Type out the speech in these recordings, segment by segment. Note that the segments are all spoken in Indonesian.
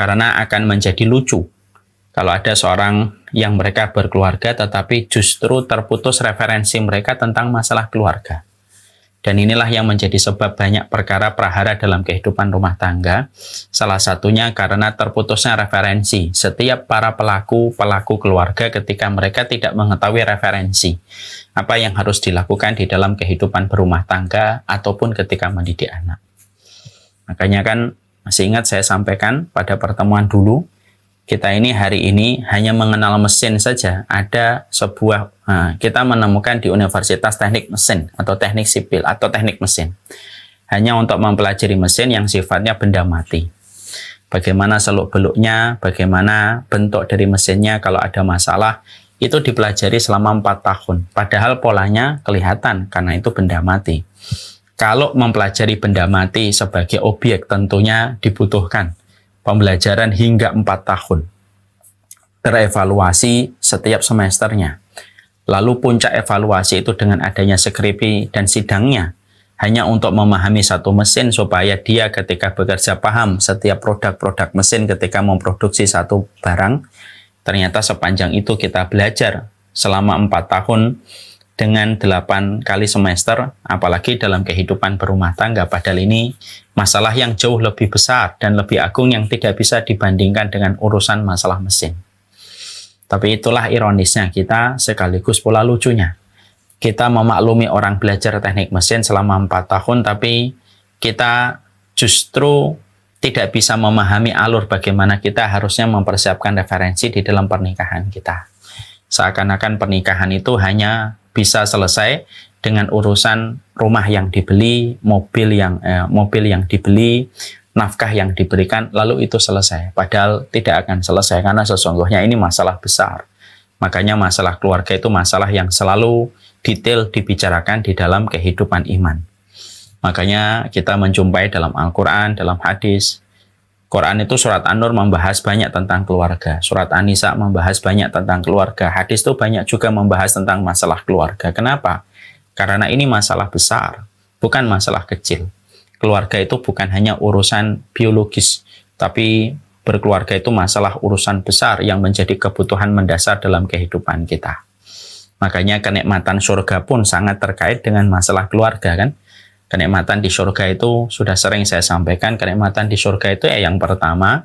Karena akan menjadi lucu kalau ada seorang yang mereka berkeluarga tetapi justru terputus referensi mereka tentang masalah keluarga. Dan inilah yang menjadi sebab banyak perkara prahara dalam kehidupan rumah tangga. Salah satunya karena terputusnya referensi. Setiap para pelaku keluarga ketika mereka tidak mengetahui referensi apa yang harus dilakukan di dalam kehidupan berumah tangga ataupun ketika mendidik anak. Makanya kan masih ingat saya sampaikan pada pertemuan dulu, kita ini hari ini hanya mengenal mesin saja. Ada sebuah, kita menemukan di Universitas Teknik Mesin atau Teknik Sipil atau Teknik Mesin. Hanya untuk mempelajari mesin yang sifatnya benda mati. Bagaimana seluk-beluknya, bagaimana bentuk dari mesinnya kalau ada masalah, itu dipelajari selama 4 tahun. Padahal polanya kelihatan karena itu benda mati. Kalau mempelajari benda mati sebagai objek tentunya dibutuhkan pembelajaran hingga 4 tahun. Terevaluasi setiap semesternya. Lalu puncak evaluasi itu dengan adanya skripsi dan sidangnya. Hanya untuk memahami satu mesin supaya dia ketika bekerja paham setiap produk-produk mesin ketika memproduksi satu barang. Ternyata sepanjang itu kita belajar selama 4 tahun dengan 8 kali semester, apalagi dalam kehidupan berumah tangga. Padahal ini masalah yang jauh lebih besar dan lebih agung yang tidak bisa dibandingkan dengan urusan masalah mesin. Tapi itulah ironisnya kita sekaligus pula lucunya. Kita memaklumi orang belajar teknik mesin selama 4 tahun, tapi kita justru tidak bisa memahami alur bagaimana kita harusnya mempersiapkan referensi di dalam pernikahan kita. Seakan-akan pernikahan itu hanya bisa selesai dengan urusan rumah yang dibeli, mobil yang dibeli, nafkah yang diberikan, lalu itu selesai. Padahal tidak akan selesai karena sesungguhnya ini masalah besar. Makanya masalah keluarga itu masalah yang selalu detail dibicarakan di dalam kehidupan iman. Makanya kita menjumpai dalam Al-Quran, dalam hadis. Quran itu surat An-Nur membahas banyak tentang keluarga. Surat An-Nisa membahas banyak tentang keluarga. Hadis itu banyak juga membahas tentang masalah keluarga. Kenapa? Karena ini masalah besar, bukan masalah kecil. Keluarga itu bukan hanya urusan biologis, tapi berkeluarga itu masalah urusan besar yang menjadi kebutuhan mendasar dalam kehidupan kita. Makanya kenikmatan surga pun sangat terkait dengan masalah keluarga, kan? Kenikmatan di surga itu sudah sering saya sampaikan. Kenikmatan di surga itu yang pertama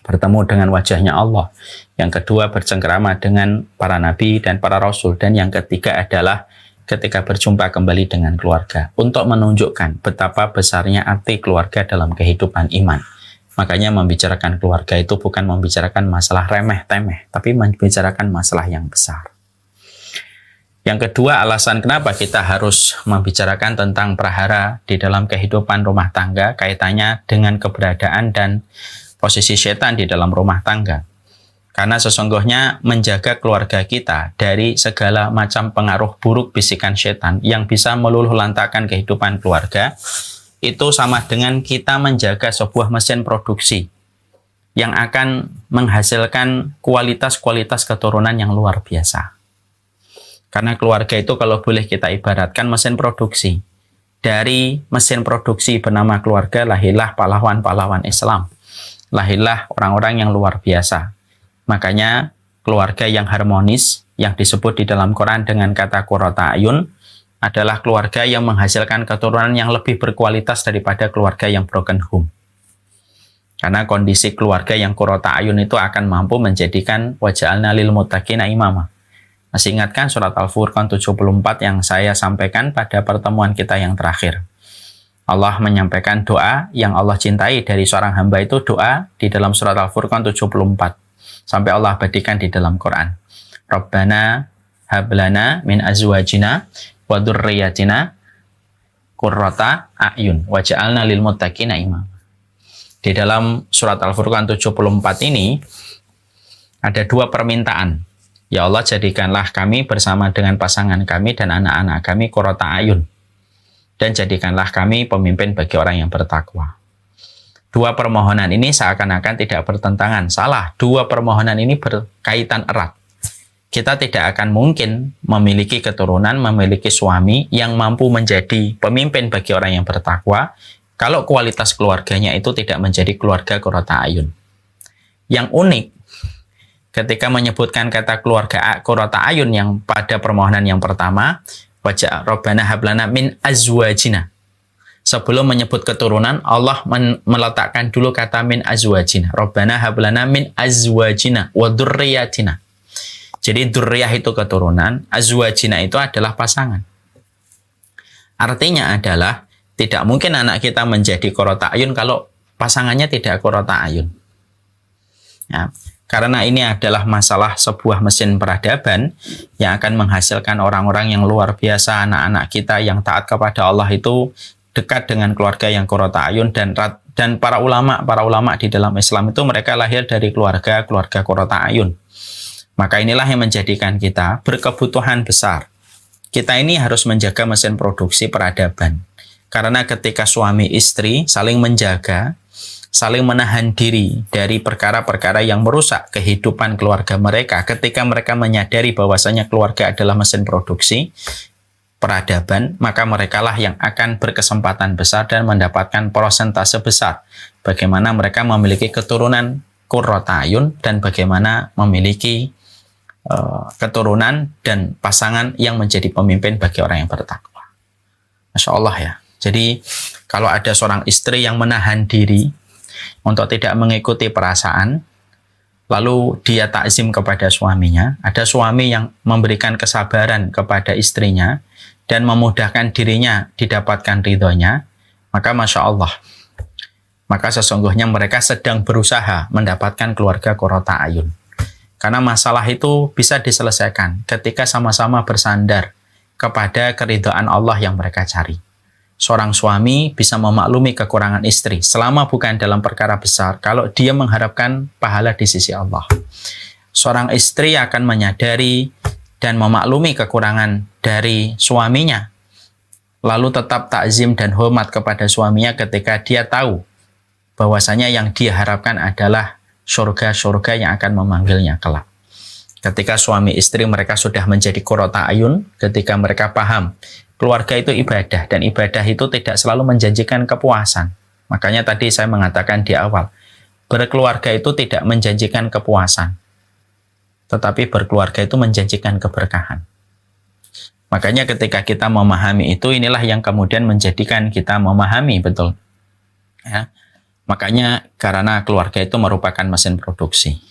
bertemu dengan wajahnya Allah, yang kedua bercengkerama dengan para nabi dan para rasul, dan yang ketiga adalah ketika berjumpa kembali dengan keluarga, untuk menunjukkan betapa besarnya arti keluarga dalam kehidupan iman. Makanya membicarakan keluarga itu bukan membicarakan masalah remeh-temeh, tapi membicarakan masalah yang besar. Yang kedua, alasan kenapa kita harus membicarakan tentang prahara di dalam kehidupan rumah tangga, kaitannya dengan keberadaan dan posisi setan di dalam rumah tangga. Karena sesungguhnya menjaga keluarga kita dari segala macam pengaruh buruk bisikan setan yang bisa meluluh lantakan kehidupan keluarga, itu sama dengan kita menjaga sebuah mesin produksi yang akan menghasilkan kualitas-kualitas keturunan yang luar biasa. Karena keluarga itu kalau boleh kita ibaratkan mesin produksi. Dari mesin produksi bernama keluarga lahirlah pahlawan-pahlawan Islam. Lahirlah orang-orang yang luar biasa. Makanya keluarga yang harmonis yang disebut di dalam Quran dengan kata qurrata ayun adalah keluarga yang menghasilkan keturunan yang lebih berkualitas daripada keluarga yang broken home. Karena kondisi keluarga yang qurrata ayun itu akan mampu menjadikan waja'alna lil muttaqina imama. Masih ingatkan surat Al-Furqan 74 yang saya sampaikan pada pertemuan kita yang terakhir. Allah menyampaikan doa yang Allah cintai dari seorang hamba itu doa di dalam surat Al-Furqan 74. Sampai Allah abadikan di dalam Quran. Rabbana hablana min azwajina wa dzurriyyatina qurrata a'yun waj'alna lil muttaqina imama. Di dalam surat Al-Furqan 74 ini ada dua permintaan. Ya Allah, jadikanlah kami bersama dengan pasangan kami dan anak-anak kami qurrata ayun. Dan jadikanlah kami pemimpin bagi orang yang bertakwa. Dua permohonan ini seakan-akan tidak bertentangan. Salah, dua permohonan ini berkaitan erat. Kita tidak akan mungkin memiliki keturunan, memiliki suami yang mampu menjadi pemimpin bagi orang yang bertakwa, kalau kualitas keluarganya itu tidak menjadi keluarga qurrata ayun. Yang unik, ketika menyebutkan kata keluarga qurrata ayun yang pada permohonan yang pertama, wajah Rabbana hablana min azwajina. Sebelum menyebut keturunan, Allah meletakkan dulu kata min azwajina. Rabbana hablana min azwajina wa dzurriyyatina. Jadi dzurriyyah itu keturunan, azwajina itu adalah pasangan. Artinya adalah tidak mungkin anak kita menjadi qurrata ayun kalau pasangannya tidak qurrata ayun. Ya, karena ini adalah masalah sebuah mesin peradaban yang akan menghasilkan orang-orang yang luar biasa. Anak-anak kita yang taat kepada Allah itu dekat dengan keluarga yang qurrata ayun, dan para ulama di dalam Islam itu mereka lahir dari keluarga qurrata ayun. Maka inilah yang menjadikan kita berkebutuhan besar. Kita ini harus menjaga mesin produksi peradaban. Karena ketika suami istri saling menjaga, saling menahan diri dari perkara-perkara yang merusak kehidupan keluarga mereka, ketika mereka menyadari bahwasanya keluarga adalah mesin produksi peradaban, maka merekalah yang akan berkesempatan besar dan mendapatkan persentase besar bagaimana mereka memiliki keturunan qurrata ayun dan bagaimana memiliki keturunan dan pasangan yang menjadi pemimpin bagi orang yang bertakwa. Masya Allah ya. Jadi kalau ada seorang istri yang menahan diri untuk tidak mengikuti perasaan, lalu dia takzim kepada suaminya, ada suami yang memberikan kesabaran kepada istrinya dan memudahkan dirinya didapatkan ridhonya, maka Masya Allah, maka sesungguhnya mereka sedang berusaha mendapatkan keluarga qurrata ayun. Karena masalah itu bisa diselesaikan ketika sama-sama bersandar kepada keridhaan Allah yang mereka cari. Seorang suami bisa memaklumi kekurangan istri selama bukan dalam perkara besar kalau dia mengharapkan pahala di sisi Allah. Seorang istri akan menyadari dan memaklumi kekurangan dari suaminya, lalu tetap takzim dan hormat kepada suaminya ketika dia tahu bahwasanya yang dia harapkan adalah surga-surga yang akan memanggilnya kelak. Ketika suami istri mereka sudah menjadi qurrata ayun, ketika mereka paham keluarga itu ibadah, dan ibadah itu tidak selalu menjanjikan kepuasan. Makanya tadi saya mengatakan di awal, berkeluarga itu tidak menjanjikan kepuasan, tetapi berkeluarga itu menjanjikan keberkahan. Makanya ketika kita memahami itu, inilah yang kemudian menjadikan kita memahami betul. Ya. Makanya karena keluarga itu merupakan mesin produksi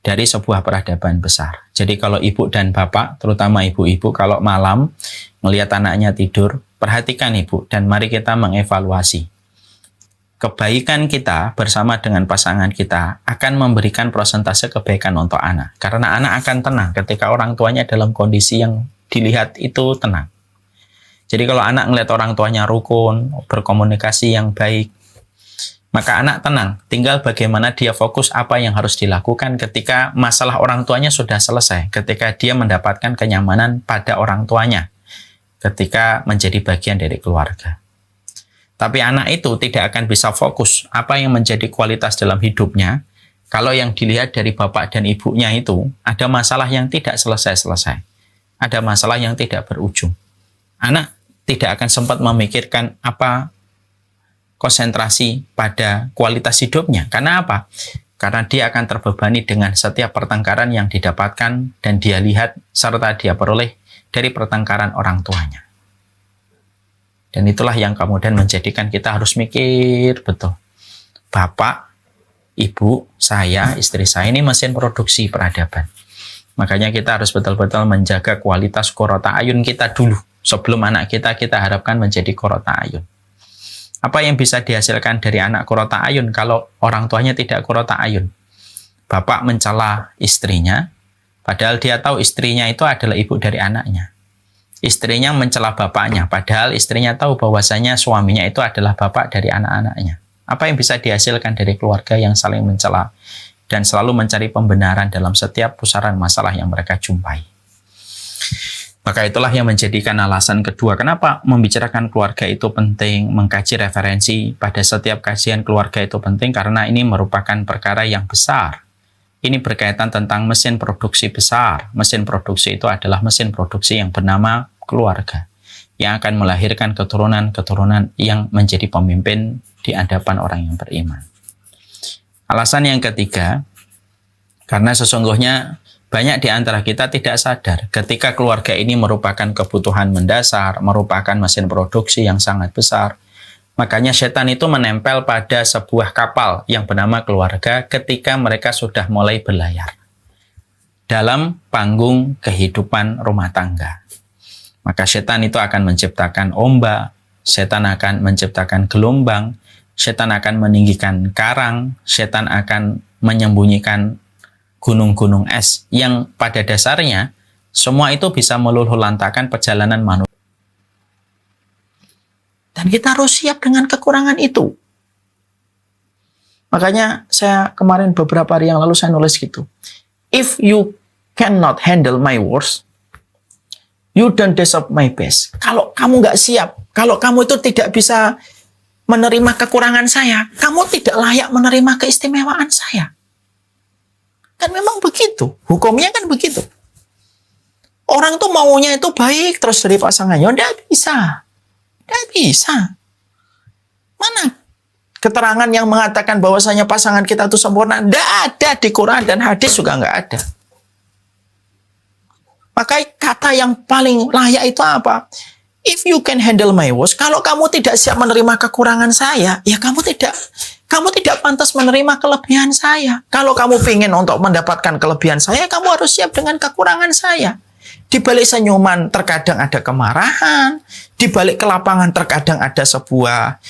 dari sebuah peradaban besar. Jadi kalau ibu dan bapak, terutama ibu-ibu, kalau malam melihat anaknya tidur, perhatikan ibu, dan mari kita mengevaluasi. Kebaikan kita bersama dengan pasangan kita akan memberikan persentase kebaikan untuk anak. Karena anak akan tenang ketika orang tuanya dalam kondisi yang dilihat itu tenang. Jadi kalau anak melihat orang tuanya rukun, berkomunikasi yang baik, maka anak tenang, tinggal bagaimana dia fokus apa yang harus dilakukan ketika masalah orang tuanya sudah selesai, ketika dia mendapatkan kenyamanan pada orang tuanya, ketika menjadi bagian dari keluarga. Tapi anak itu tidak akan bisa fokus apa yang menjadi kualitas dalam hidupnya, kalau yang dilihat dari bapak dan ibunya itu ada masalah yang tidak selesai-selesai, ada masalah yang tidak berujung. Anak tidak akan sempat memikirkan apa konsentrasi pada kualitas hidupnya. Karena apa? Karena dia akan terbebani dengan setiap pertengkaran yang didapatkan dan dia lihat serta dia peroleh dari pertengkaran orang tuanya. Dan itulah yang kemudian menjadikan kita harus mikir betul. Bapak, ibu, saya, istri saya ini mesin produksi peradaban. Makanya kita harus betul-betul menjaga kualitas qurrata ayun kita dulu. Sebelum anak kita harapkan menjadi qurrata ayun. Apa yang bisa dihasilkan dari anak qurrata ayun kalau orang tuanya tidak qurrata ayun? Bapak mencela istrinya, padahal dia tahu istrinya itu adalah ibu dari anaknya. Istrinya mencela bapaknya, padahal istrinya tahu bahwasanya suaminya itu adalah bapak dari anak-anaknya. Apa yang bisa dihasilkan dari keluarga yang saling mencela dan selalu mencari pembenaran dalam setiap pusaran masalah yang mereka jumpai? Maka itulah yang menjadikan alasan kedua kenapa membicarakan keluarga itu penting, mengkaji referensi pada setiap kajian keluarga itu penting, karena ini merupakan perkara yang besar. Ini berkaitan tentang mesin produksi besar. Mesin produksi itu adalah mesin produksi yang bernama keluarga, yang akan melahirkan keturunan-keturunan yang menjadi pemimpin di hadapan orang yang beriman. Alasan yang ketiga, Karena sesungguhnya banyak di antara kita tidak sadar ketika keluarga ini merupakan kebutuhan mendasar, merupakan mesin produksi yang sangat besar. Makanya setan itu menempel pada sebuah kapal yang bernama keluarga ketika mereka sudah mulai berlayar dalam panggung kehidupan rumah tangga. Maka setan itu akan menciptakan ombak, setan akan menciptakan gelombang, setan akan meninggikan karang, setan akan menyembunyikan gunung-gunung es yang pada dasarnya semua itu bisa meluluhlantakan perjalanan manusia. Dan kita harus siap dengan kekurangan itu. Makanya saya kemarin beberapa hari yang lalu saya nulis gitu. If you cannot handle my worst, you don't deserve my best. Kalau kamu nggak siap, kalau kamu itu tidak bisa menerima kekurangan saya, kamu tidak layak menerima keistimewaan saya. Kan memang begitu. Hukumnya kan begitu. Orang tuh maunya itu baik terus dari pasangannya. Tidak bisa. Tidak bisa. Mana keterangan yang mengatakan bahwasanya pasangan kita itu sempurna? Tidak ada di Quran dan hadis juga nggak ada. Maka kata yang paling layak itu apa? If you can handle my worst, kalau kamu tidak siap menerima kekurangan saya, ya kamu tidak pantas menerima kelebihan saya. Kalau kamu ingin untuk mendapatkan kelebihan saya, kamu harus siap dengan kekurangan saya. Di balik senyuman terkadang ada kemarahan, di balik kelapangan terkadang ada sebuah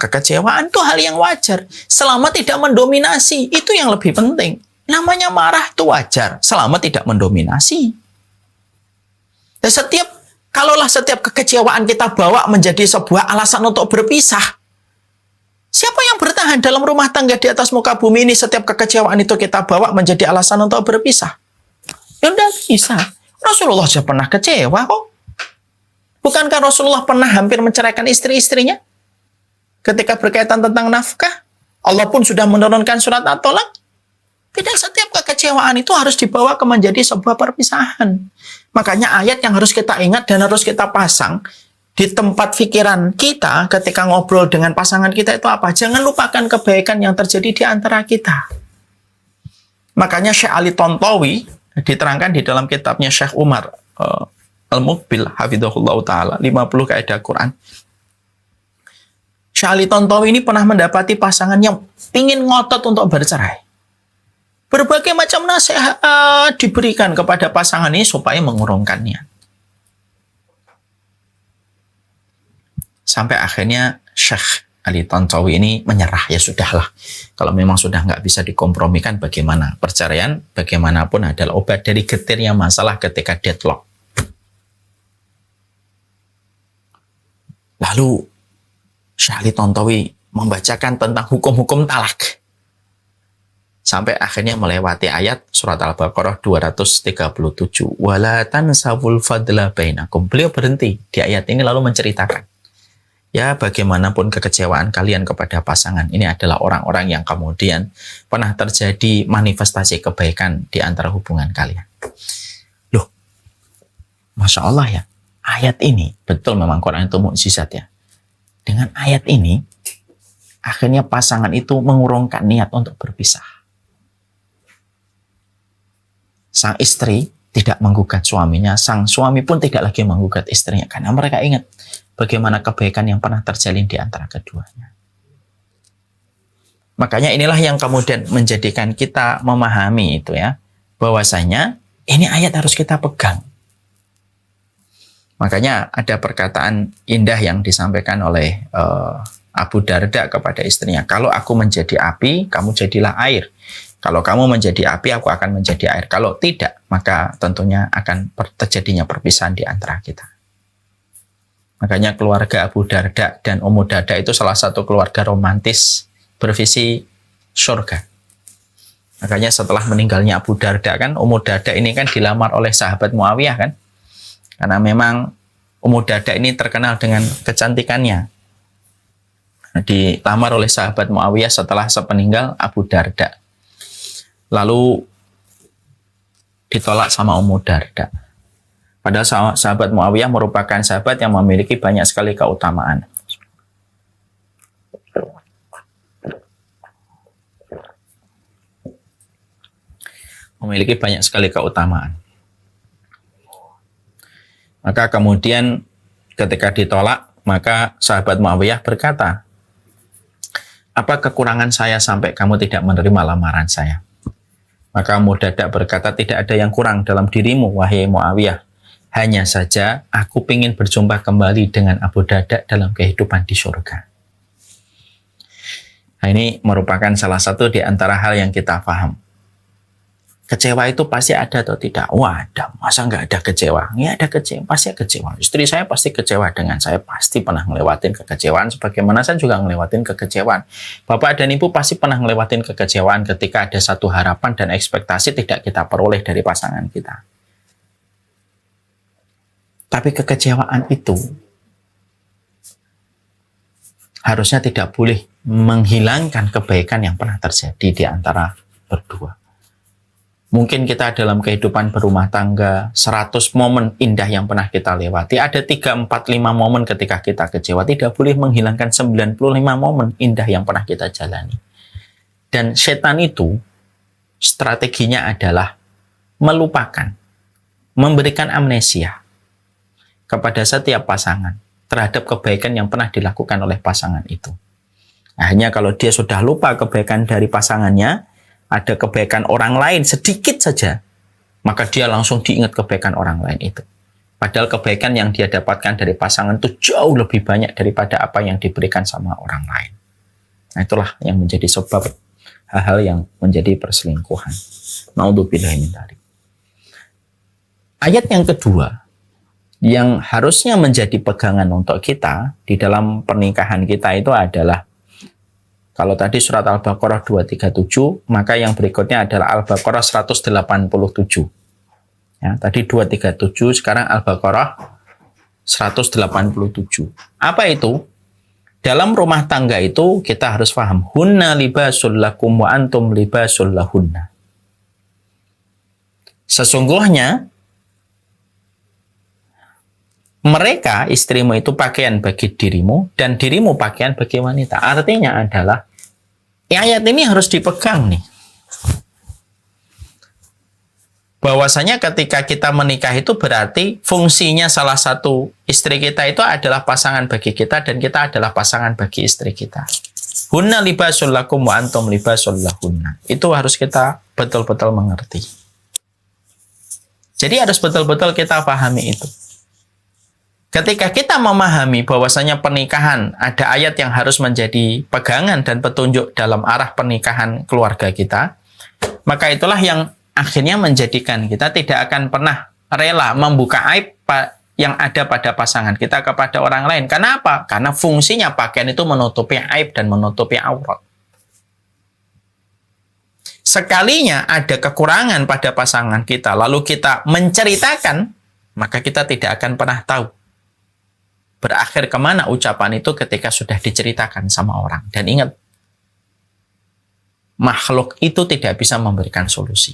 kekecewaan, itu hal yang wajar. Selama tidak mendominasi, itu yang lebih penting. Namanya marah itu wajar, selama tidak mendominasi. Dan kalaulah setiap kekecewaan kita bawa menjadi sebuah alasan untuk berpisah, siapa yang bertahan dalam rumah tangga di atas muka bumi ini? Setiap kekecewaan itu kita bawa menjadi alasan untuk berpisah. Ya udah bisa. Rasulullah saja pernah kecewa kok. Bukankah Rasulullah pernah hampir menceraikan istri-istrinya? Ketika berkaitan tentang nafkah, Allah pun sudah menurunkan surat At-Tolak. Tidak setiap kekecewaan itu harus dibawa ke menjadi sebuah perpisahan. Makanya ayat yang harus kita ingat dan harus kita pasang di tempat pikiran kita ketika ngobrol dengan pasangan kita itu apa? Jangan lupakan kebaikan yang terjadi di antara kita. Makanya Syekh Ali Tontowi diterangkan di dalam kitabnya Syekh Umar Al-Muqbil hafidhahullah ta'ala 50 kaidah Quran. Syekh Ali Tontowi ini pernah mendapati pasangan yang ingin ngotot untuk bercerai. Berbagai macam nasihat diberikan kepada pasangan ini supaya mengurungkannya. Sampai akhirnya Syekh Ali Tontowi ini menyerah. Ya sudahlah, kalau memang sudah nggak bisa dikompromikan, bagaimana? Perceraian bagaimanapun adalah obat dari getirnya masalah ketika deadlock. Lalu Syekh Ali Tontowi membacakan tentang hukum-hukum talak. Sampai akhirnya melewati ayat surat Al-Baqarah 237. Wala tansawul fadla bainakum. Beliau berhenti di ayat ini lalu menceritakan. Ya, bagaimanapun kekecewaan kalian kepada pasangan, ini adalah orang-orang yang kemudian pernah terjadi manifestasi kebaikan di antara hubungan kalian. Loh, Masya Allah ya, ayat ini, betul memang Quran itu mukjizat ya. Dengan ayat ini, akhirnya pasangan itu mengurungkan niat untuk berpisah. Sang istri tidak menggugat suaminya, sang suami pun tidak lagi menggugat istrinya, karena mereka ingat bagaimana kebaikan yang pernah terjalin di antara keduanya. Makanya inilah yang kemudian menjadikan kita memahami itu ya, bahwasanya ini ayat harus kita pegang. Makanya ada perkataan indah yang disampaikan oleh Abu Darda kepada istrinya, kalau aku menjadi api, kamu jadilah air. Kalau kamu menjadi api, aku akan menjadi air. Kalau tidak, maka tentunya akan terjadinya perpisahan di antara kita. Makanya keluarga Abu Darda dan Ummu Darda itu salah satu keluarga romantis bervisi surga. Makanya setelah meninggalnya Abu Darda kan, Ummu Darda ini kan dilamar oleh sahabat Muawiyah kan. Karena memang Ummu Darda ini terkenal dengan kecantikannya. Dilamar oleh sahabat Muawiyah setelah sepeninggal Abu Darda. Lalu ditolak sama Ummu Darda. Padahal sahabat Muawiyah merupakan sahabat yang memiliki banyak sekali keutamaan. memiliki banyak sekali keutamaan. Maka kemudian ketika ditolak, maka sahabat Muawiyah berkata, apa kekurangan saya sampai kamu tidak menerima lamaran saya? Maka Murdadak berkata, tidak ada yang kurang dalam dirimu, wahai Muawiyah. Hanya saja aku ingin berjumpa kembali dengan Abu Darda dalam kehidupan di surga. Nah, ini merupakan salah satu di antara hal yang kita paham. Kecewa itu pasti ada atau tidak? Wah, ada. Masa nggak ada kecewa? Ya ada kecewa, pasti kecewa. Istri saya pasti kecewa dengan saya, pasti pernah ngelewatin kekecewaan. Sebagaimana saya juga ngelewatin kekecewaan. Bapak dan Ibu pasti pernah ngelewatin kekecewaan ketika ada satu harapan dan ekspektasi tidak kita peroleh dari pasangan kita. Tapi kekecewaan itu harusnya tidak boleh menghilangkan kebaikan yang pernah terjadi di antara berdua. Mungkin kita dalam kehidupan berumah tangga, 100 momen indah yang pernah kita lewati. Ada 3, 4, 5 momen ketika kita kecewa. Tidak boleh menghilangkan 95 momen indah yang pernah kita jalani. Dan setan itu, strateginya adalah melupakan, memberikan amnesia kepada setiap pasangan terhadap kebaikan yang pernah dilakukan oleh pasangan itu. Hanya kalau dia sudah lupa kebaikan dari pasangannya, ada kebaikan orang lain sedikit saja, maka dia langsung diingat kebaikan orang lain itu. Padahal kebaikan yang dia dapatkan dari pasangan itu jauh lebih banyak daripada apa yang diberikan sama orang lain. Nah, itulah yang menjadi sebab hal-hal yang menjadi perselingkuhan. Naudzubillah min dzalik. Ayat yang kedua, yang harusnya menjadi pegangan untuk kita di dalam pernikahan kita itu adalah, kalau tadi surat Al-Baqarah 237, maka yang berikutnya adalah Al-Baqarah 187. Ya, tadi 237, sekarang Al-Baqarah 187. Apa itu? Dalam rumah tangga itu kita harus paham, hunna libasul lakum wa antum libasul lahunna. Sesungguhnya mereka, istrimu itu pakaian bagi dirimu, dan dirimu pakaian bagi wanita. Artinya adalah, ayat ini harus dipegang nih. Bahwasanya ketika kita menikah itu berarti fungsinya salah satu istri kita itu adalah pasangan bagi kita, dan kita adalah pasangan bagi istri kita. Hunna libasul lakum wa antum libasul lahunna. Itu harus kita betul-betul mengerti. Jadi harus betul-betul kita pahami itu. Ketika kita memahami bahwasanya pernikahan ada ayat yang harus menjadi pegangan dan petunjuk dalam arah pernikahan keluarga kita, maka itulah yang akhirnya menjadikan kita tidak akan pernah rela membuka aib yang ada pada pasangan kita kepada orang lain. Karena apa? Karena fungsinya pakaian itu menutupi aib dan menutupi aurat. Sekalinya ada kekurangan pada pasangan kita, lalu kita menceritakan, maka kita tidak akan pernah tahu berakhir kemana ucapan itu ketika sudah diceritakan sama orang. Dan ingat, makhluk itu tidak bisa memberikan solusi.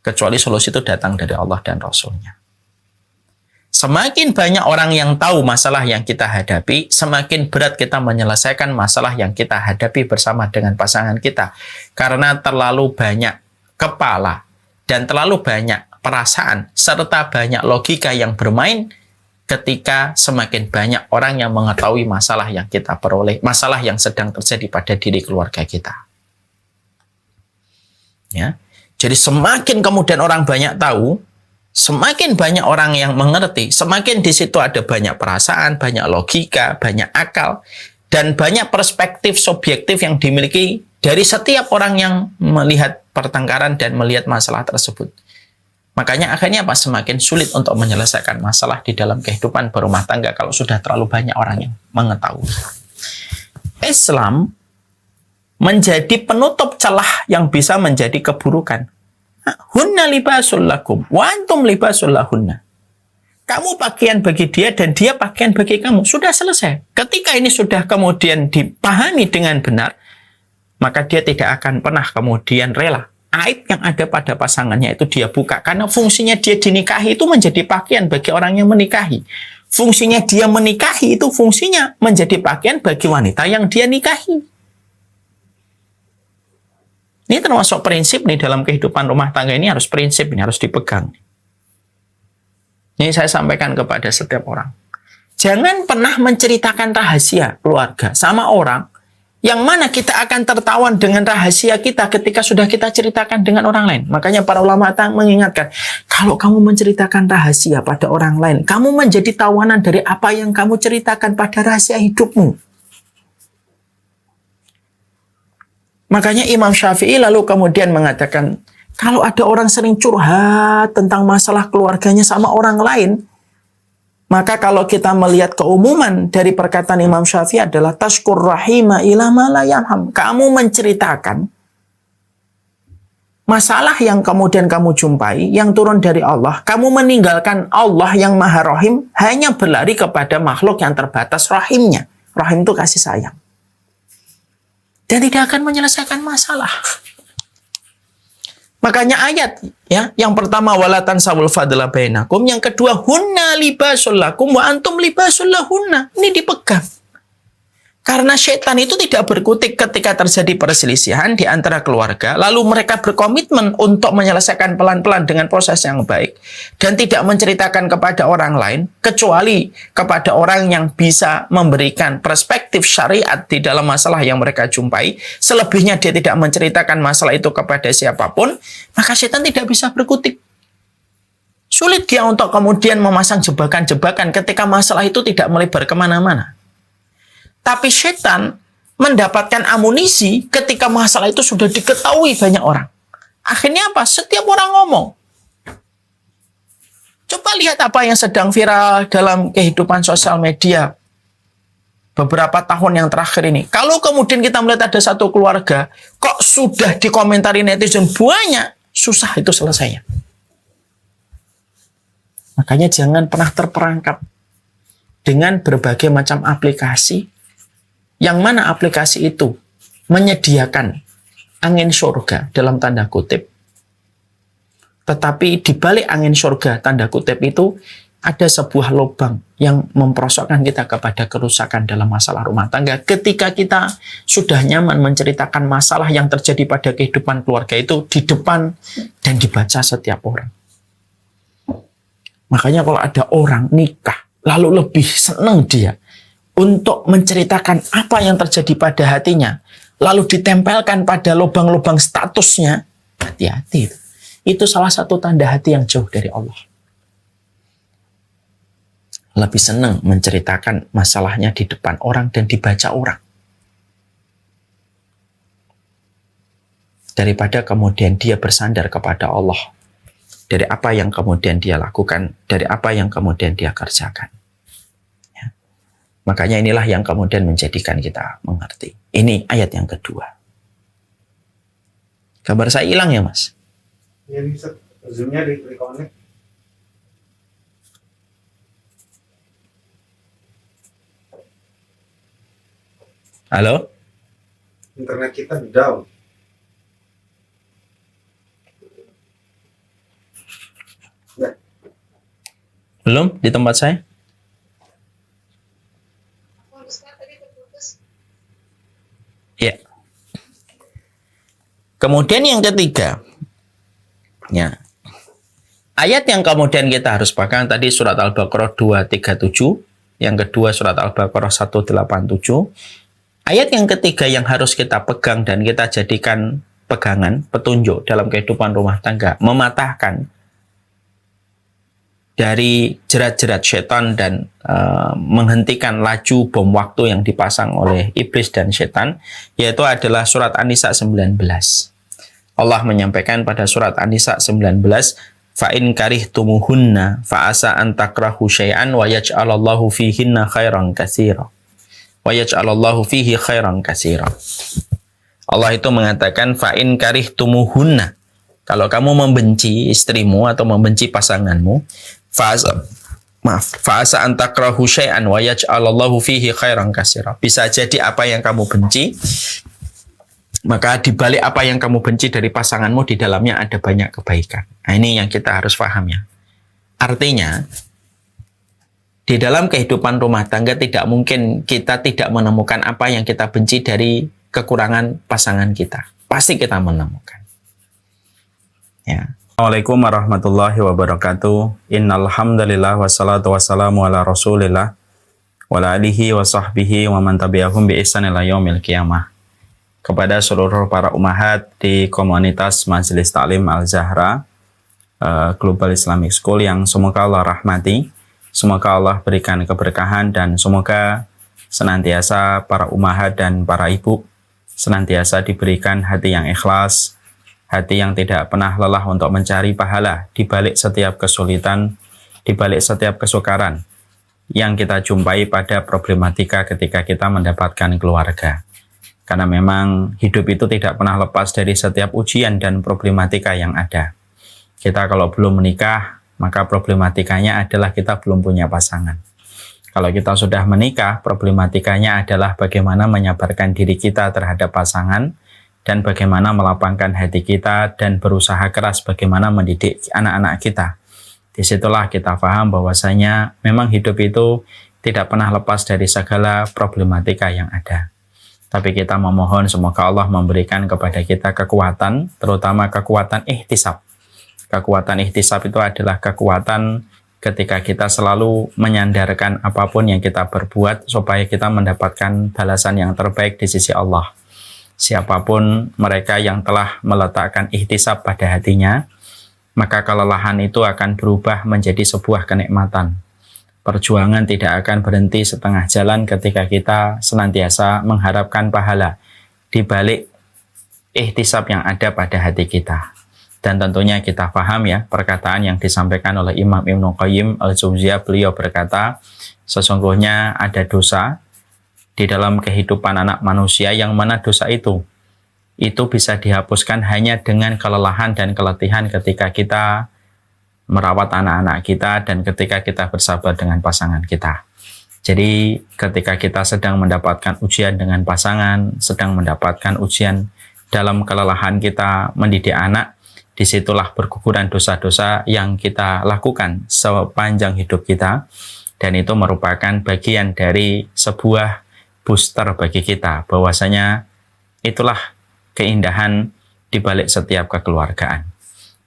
Kecuali solusi itu datang dari Allah dan Rasul-Nya. Semakin banyak orang yang tahu masalah yang kita hadapi, semakin berat kita menyelesaikan masalah yang kita hadapi bersama dengan pasangan kita. Karena terlalu banyak kepala dan terlalu banyak perasaan serta banyak logika yang bermain ketika semakin banyak orang yang mengetahui masalah yang kita peroleh, masalah yang sedang terjadi pada diri keluarga kita. Ya. Jadi semakin kemudian orang banyak tahu, semakin banyak orang yang mengerti, semakin di situ ada banyak perasaan, banyak logika, banyak akal, dan banyak perspektif subjektif yang dimiliki dari setiap orang yang melihat pertengkaran dan melihat masalah tersebut. Makanya akhirnya apa? Semakin sulit untuk menyelesaikan masalah di dalam kehidupan berumah tangga kalau sudah terlalu banyak orang yang mengetahui. Islam menjadi penutup celah yang bisa menjadi keburukan. Hunna libasul lakum wa antum libasul lahunna. Kamu pakaian bagi dia dan dia pakaian bagi kamu. Sudah selesai. Ketika ini sudah kemudian dipahami dengan benar, maka dia tidak akan pernah kemudian rela aib yang ada pada pasangannya itu dia buka. Karena fungsinya dia dinikahi itu menjadi pakaian bagi orang yang menikahi. Fungsinya dia menikahi itu fungsinya menjadi pakaian bagi wanita yang dia nikahi. Ini termasuk prinsip nih dalam kehidupan rumah tangga, ini harus prinsip, ini harus dipegang. Ini saya sampaikan kepada setiap orang. Jangan pernah menceritakan rahasia keluarga sama orang yang mana kita akan tertawan dengan rahasia kita ketika sudah kita ceritakan dengan orang lain. Makanya para ulama mengingatkan, kalau kamu menceritakan rahasia pada orang lain, kamu menjadi tawanan dari apa yang kamu ceritakan pada rahasia hidupmu. Makanya Imam Syafi'i lalu kemudian mengatakan, kalau ada orang sering curhat tentang masalah keluarganya sama orang lain, maka kalau kita melihat keumuman dari perkataan Imam Syafi'i adalah tashkur rahima ila ma la yarham. Kamu menceritakan masalah yang kemudian kamu jumpai, yang turun dari Allah, kamu meninggalkan Allah yang Maha Rahim, hanya berlari kepada makhluk yang terbatas rahimnya. Rahim itu kasih sayang. Dan tidak akan menyelesaikan masalah. Makanya ayat ya, yang pertama walatan sawul fadla bainakum, yang kedua hunna libasul lakum wa antum libasul lahunna. Ini dipegang. Karena setan itu tidak berkutik ketika terjadi perselisihan di antara keluarga, lalu mereka berkomitmen untuk menyelesaikan pelan-pelan dengan proses yang baik dan tidak menceritakan kepada orang lain kecuali kepada orang yang bisa memberikan perspektif syariat di dalam masalah yang mereka jumpai. Selebihnya dia tidak menceritakan masalah itu kepada siapapun, maka setan tidak bisa berkutik. Sulit dia untuk kemudian memasang jebakan-jebakan ketika masalah itu tidak melebar kemana-mana. Tapi setan mendapatkan amunisi ketika masalah itu sudah diketahui banyak orang. Akhirnya apa? Setiap orang ngomong. Coba lihat apa yang sedang viral dalam kehidupan sosial media beberapa tahun yang terakhir ini. Kalau kemudian kita melihat ada satu keluarga, kok sudah dikomentari netizen banyak, susah itu selesainya. Makanya jangan pernah terperangkap dengan berbagai macam aplikasi, yang mana aplikasi itu menyediakan angin surga dalam tanda kutip. Tetapi di balik angin surga tanda kutip itu ada sebuah lubang yang memperosokkan kita kepada kerusakan dalam masalah rumah tangga. Ketika kita sudah nyaman menceritakan masalah yang terjadi pada kehidupan keluarga itu di depan dan dibaca setiap orang. Makanya kalau ada orang nikah, lalu lebih senang dia untuk menceritakan apa yang terjadi pada hatinya, lalu ditempelkan pada lubang-lubang statusnya, hati-hati. Itu salah satu tanda hati yang jauh dari Allah. Lebih senang menceritakan masalahnya di depan orang dan dibaca orang, daripada kemudian dia bersandar kepada Allah dari apa yang kemudian dia lakukan, dari apa yang kemudian dia kerjakan. Makanya inilah yang kemudian menjadikan kita mengerti. Ini ayat yang kedua. Kabar saya hilang ya, Mas? Ya, bisa. Zoom-nya di-reconnect. Halo? Internet kita down. Ya. Belum di tempat saya? Ya. Kemudian yang ketiga, ya, ayat yang kemudian kita harus pegang tadi surat Al-Baqarah 237, yang kedua surat Al-Baqarah 187. Ayat yang ketiga yang harus kita pegang dan kita jadikan pegangan, petunjuk dalam kehidupan rumah tangga, mematahkan dari jerat-jerat setan dan menghentikan laju bom waktu yang dipasang oleh iblis dan setan, yaitu adalah surat An-Nisa 19. Allah menyampaikan pada surat An-Nisa 19, fa'in karihtumuhunna fa'asa an takrahu syai'an wa yaj'alallahu fihinna khairan katsira wa yaj'alallahu fihi khairan katsira. Allah itu mengatakan fa'in karihtumuhunna, kalau kamu membenci istrimu atau membenci pasanganmu, fa'asa an takrahu syai'an wa yaj'alallahu fihi khairan katsira. Bisa jadi apa yang kamu benci, maka di balik apa yang kamu benci dari pasanganmu, di dalamnya ada banyak kebaikan. Nah, ini yang kita harus paham ya. Artinya, di dalam kehidupan rumah tangga tidak mungkin kita tidak menemukan apa yang kita benci dari kekurangan pasangan kita. pasti kita menemukan. Ya. Assalamualaikum warahmatullahi wabarakatuh. Innal hamdalillah wassalatu wassalamu ala Rasulillah wa ala alihi wa sahbihi wa man tabi'ahum bi ihsan ila yaumil qiyamah. Kepada seluruh para umahat di komunitas Majelis Taklim Al-Zahra Global Islamic School yang semoga Allah rahmati, semoga Allah berikan keberkahan, dan semoga senantiasa para umahat dan para ibu senantiasa diberikan hati yang ikhlas, hati yang tidak pernah lelah untuk mencari pahala di balik setiap kesulitan, di balik setiap kesukaran yang kita jumpai pada problematika ketika kita mendapatkan keluarga. Karena memang hidup itu tidak pernah lepas dari setiap ujian dan problematika yang ada. Kita kalau belum menikah, maka problematikanya adalah kita belum punya pasangan. Kalau kita sudah menikah, problematikanya adalah bagaimana menyabarkan diri kita terhadap pasangan dan bagaimana melapangkan hati kita dan berusaha keras bagaimana mendidik anak-anak kita. Disitulah kita paham bahwasanya memang hidup itu tidak pernah lepas dari segala problematika yang ada. Tapi kita memohon semoga Allah memberikan kepada kita kekuatan, terutama kekuatan ihtisab. Kekuatan ihtisab itu adalah kekuatan ketika kita selalu menyandarkan apapun yang kita berbuat supaya kita mendapatkan balasan yang terbaik di sisi Allah. Siapapun mereka yang telah meletakkan ihtisab pada hatinya, maka kelelahan itu akan berubah menjadi sebuah kenikmatan. Perjuangan tidak akan berhenti setengah jalan ketika kita senantiasa mengharapkan pahala di balik ihtisab yang ada pada hati kita. Dan tentunya kita paham ya perkataan yang disampaikan oleh Imam Ibnu Qayyim Al-Jauziyah. Beliau berkata, sesungguhnya ada dosa di dalam kehidupan anak manusia yang mana dosa itu bisa dihapuskan hanya dengan kelelahan dan keletihan ketika kita merawat anak-anak kita dan ketika kita bersabar dengan pasangan kita. Jadi ketika kita sedang mendapatkan ujian dengan pasangan, sedang mendapatkan ujian dalam kelelahan kita mendidik anak, disitulah berguguran dosa-dosa yang kita lakukan sepanjang hidup kita, dan itu merupakan bagian dari sebuah booster bagi kita, bahwasanya itulah keindahan di balik setiap kekeluargaan.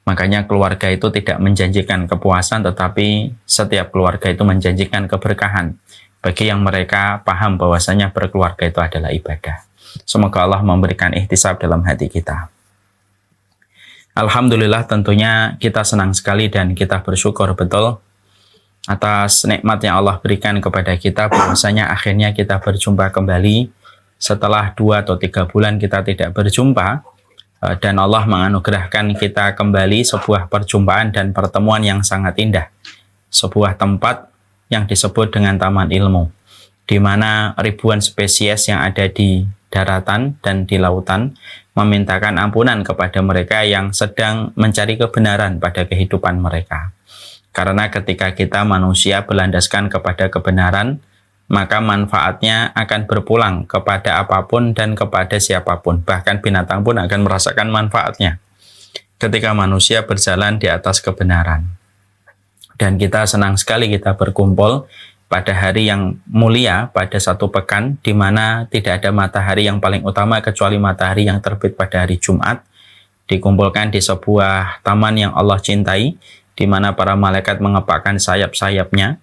Makanya keluarga itu tidak menjanjikan kepuasan, tetapi setiap keluarga itu menjanjikan keberkahan bagi yang mereka paham bahwasanya berkeluarga itu adalah ibadah. Semoga Allah memberikan ihtisab dalam hati kita. Alhamdulillah, tentunya kita senang sekali dan kita bersyukur betul atas nikmat yang Allah berikan kepada kita, bahwasanya akhirnya kita berjumpa kembali setelah 2 atau 3 bulan kita tidak berjumpa, dan Allah menganugerahkan kita kembali sebuah perjumpaan dan pertemuan yang sangat indah, sebuah tempat yang disebut dengan Taman Ilmu, di mana ribuan spesies yang ada di daratan dan di lautan memintakan ampunan kepada mereka yang sedang mencari kebenaran pada kehidupan mereka. Karena ketika kita manusia berlandaskan kepada kebenaran, maka manfaatnya akan berpulang kepada apapun dan kepada siapapun. Bahkan binatang pun akan merasakan manfaatnya ketika manusia berjalan di atas kebenaran. Dan kita senang sekali kita berkumpul pada hari yang mulia, pada satu pekan, di mana tidak ada matahari yang paling utama kecuali matahari yang terbit pada hari Jumat, dikumpulkan di sebuah taman yang Allah cintai, di mana para malaikat mengepakkan sayap-sayapnya,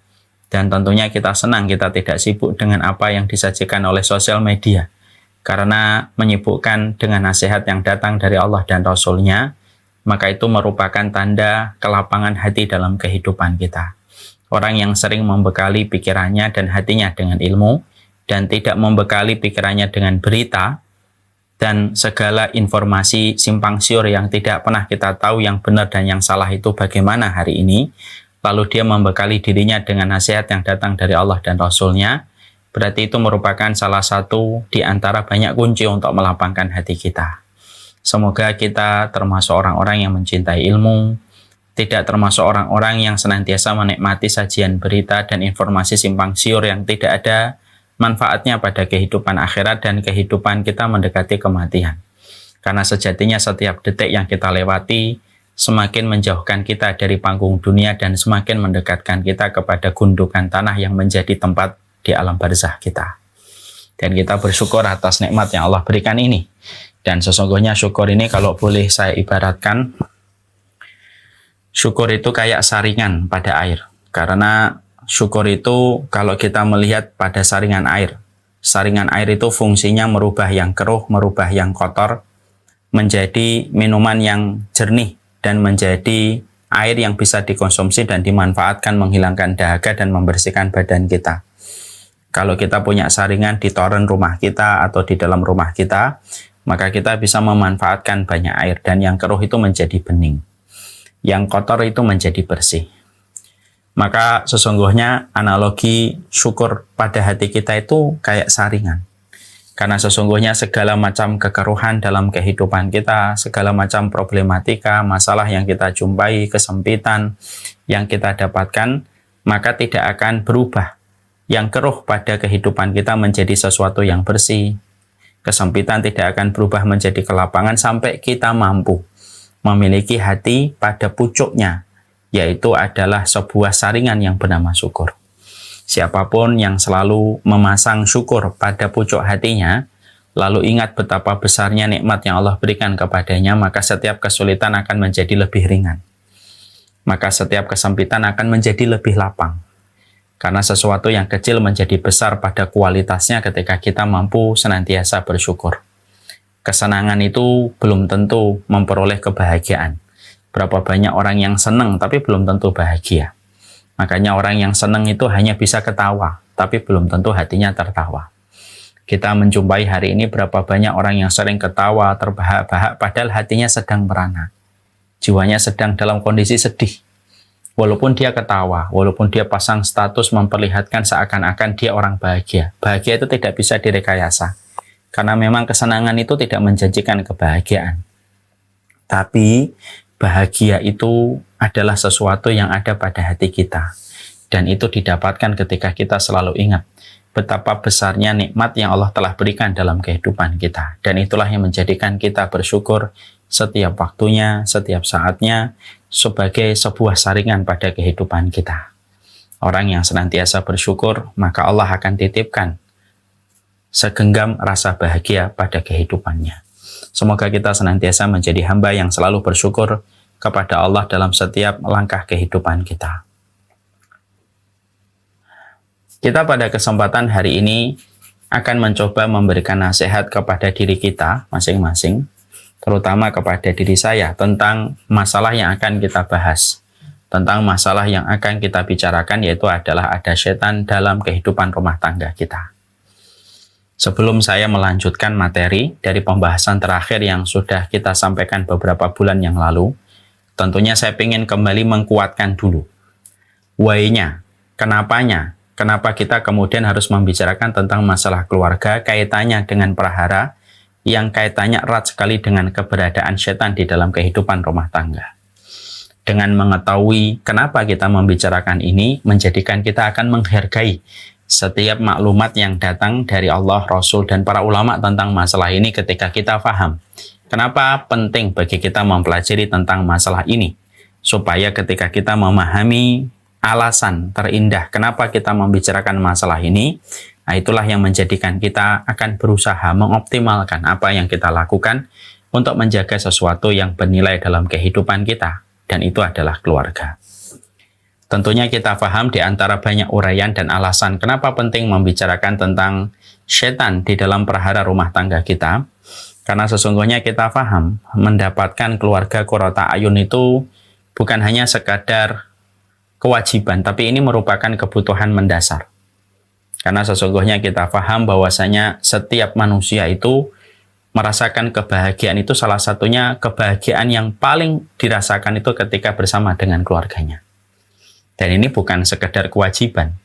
dan tentunya kita senang kita tidak sibuk dengan apa yang disajikan oleh sosial media, karena menyibukkan dengan nasihat yang datang dari Allah dan Rasul-Nya, maka itu merupakan tanda kelapangan hati dalam kehidupan kita. Orang yang sering membekali pikirannya dan hatinya dengan ilmu, dan tidak membekali pikirannya dengan berita, dan segala informasi simpang siur yang tidak pernah kita tahu yang benar dan yang salah itu bagaimana hari ini, lalu dia membekali dirinya dengan nasihat yang datang dari Allah dan Rasul-Nya, berarti itu merupakan salah satu di antara banyak kunci untuk melapangkan hati kita. Semoga kita termasuk orang-orang yang mencintai ilmu, tidak termasuk orang-orang yang senantiasa menikmati sajian berita dan informasi simpang siur yang tidak ada manfaatnya pada kehidupan akhirat dan kehidupan kita mendekati kematian. Karena sejatinya setiap detik yang kita lewati semakin menjauhkan kita dari panggung dunia dan semakin mendekatkan kita kepada gundukan tanah yang menjadi tempat di alam barzah kita. Dan kita bersyukur atas nikmat yang Allah berikan ini. Dan sesungguhnya syukur ini kalau boleh saya ibaratkan, syukur itu kayak saringan pada air. Karena syukur itu kalau kita melihat pada saringan air itu fungsinya merubah yang keruh, merubah yang kotor, menjadi minuman yang jernih, dan menjadi air yang bisa dikonsumsi dan dimanfaatkan, menghilangkan dahaga dan membersihkan badan kita. Kalau kita punya saringan di toren rumah kita atau di dalam rumah kita, maka kita bisa memanfaatkan banyak air, dan yang keruh itu menjadi bening, yang kotor itu menjadi bersih. Maka sesungguhnya analogi syukur pada hati kita itu kayak saringan. Karena sesungguhnya segala macam kekeruhan dalam kehidupan kita, segala macam problematika, masalah yang kita jumpai, kesempitan yang kita dapatkan, maka tidak akan berubah. Yang keruh pada kehidupan kita menjadi sesuatu yang bersih. Kesempitan tidak akan berubah menjadi kelapangan sampai kita mampu memiliki hati pada pucuknya, yaitu adalah sebuah saringan yang bernama syukur. Siapapun yang selalu memasang syukur pada pucuk hatinya, lalu ingat betapa besarnya nikmat yang Allah berikan kepadanya, maka setiap kesulitan akan menjadi lebih ringan. Maka setiap kesempitan akan menjadi lebih lapang. Karena sesuatu yang kecil menjadi besar pada kualitasnya ketika kita mampu senantiasa bersyukur. Kesenangan itu belum tentu memperoleh kebahagiaan. Berapa banyak orang yang senang tapi belum tentu bahagia. Makanya orang yang senang itu hanya bisa ketawa, tapi belum tentu hatinya tertawa. Kita menjumpai hari ini berapa banyak orang yang sering ketawa, terbahak-bahak, padahal hatinya sedang merana. Jiwanya sedang dalam kondisi sedih. Walaupun dia ketawa, walaupun dia pasang status memperlihatkan seakan-akan dia orang bahagia. Bahagia itu tidak bisa direkayasa. Karena memang kesenangan itu tidak menjanjikan kebahagiaan. Tapi bahagia itu adalah sesuatu yang ada pada hati kita. Dan itu didapatkan ketika kita selalu ingat betapa besarnya nikmat yang Allah telah berikan dalam kehidupan kita. Dan itulah yang menjadikan kita bersyukur setiap waktunya, setiap saatnya, sebagai sebuah saringan pada kehidupan kita. Orang yang senantiasa bersyukur, maka Allah akan titipkan segenggam rasa bahagia pada kehidupannya. Semoga kita senantiasa menjadi hamba yang selalu bersyukur kepada Allah dalam setiap langkah kehidupan kita. Kita pada kesempatan hari ini akan mencoba memberikan nasihat kepada diri kita masing-masing, terutama kepada diri saya, tentang masalah yang akan kita bahas. Tentang masalah yang akan kita bicarakan, yaitu adalah ada setan dalam kehidupan rumah tangga kita. Sebelum saya melanjutkan materi dari pembahasan terakhir yang sudah kita sampaikan beberapa bulan yang lalu, tentunya saya ingin kembali mengkuatkan dulu why-nya, kenapa kita kemudian harus membicarakan tentang masalah keluarga, kaitannya dengan prahara, yang kaitannya erat sekali dengan keberadaan setan di dalam kehidupan rumah tangga. Dengan mengetahui kenapa kita membicarakan ini, menjadikan kita akan menghargai setiap maklumat yang datang dari Allah, Rasul, dan para ulama tentang masalah ini ketika kita paham. Kenapa penting bagi kita mempelajari tentang masalah ini? Supaya ketika kita memahami alasan terindah kenapa kita membicarakan masalah ini, nah itulah yang menjadikan kita akan berusaha mengoptimalkan apa yang kita lakukan untuk menjaga sesuatu yang bernilai dalam kehidupan kita, dan itu adalah keluarga. Tentunya kita paham di antara banyak uraian dan alasan kenapa penting membicarakan tentang setan di dalam prahara rumah tangga kita. Karena sesungguhnya kita paham mendapatkan keluarga qurrata ayun itu bukan hanya sekadar kewajiban, tapi ini merupakan kebutuhan mendasar. Karena sesungguhnya kita paham bahwasanya setiap manusia itu merasakan kebahagiaan itu, salah satunya kebahagiaan yang paling dirasakan itu ketika bersama dengan keluarganya. Dan ini bukan sekedar kewajiban.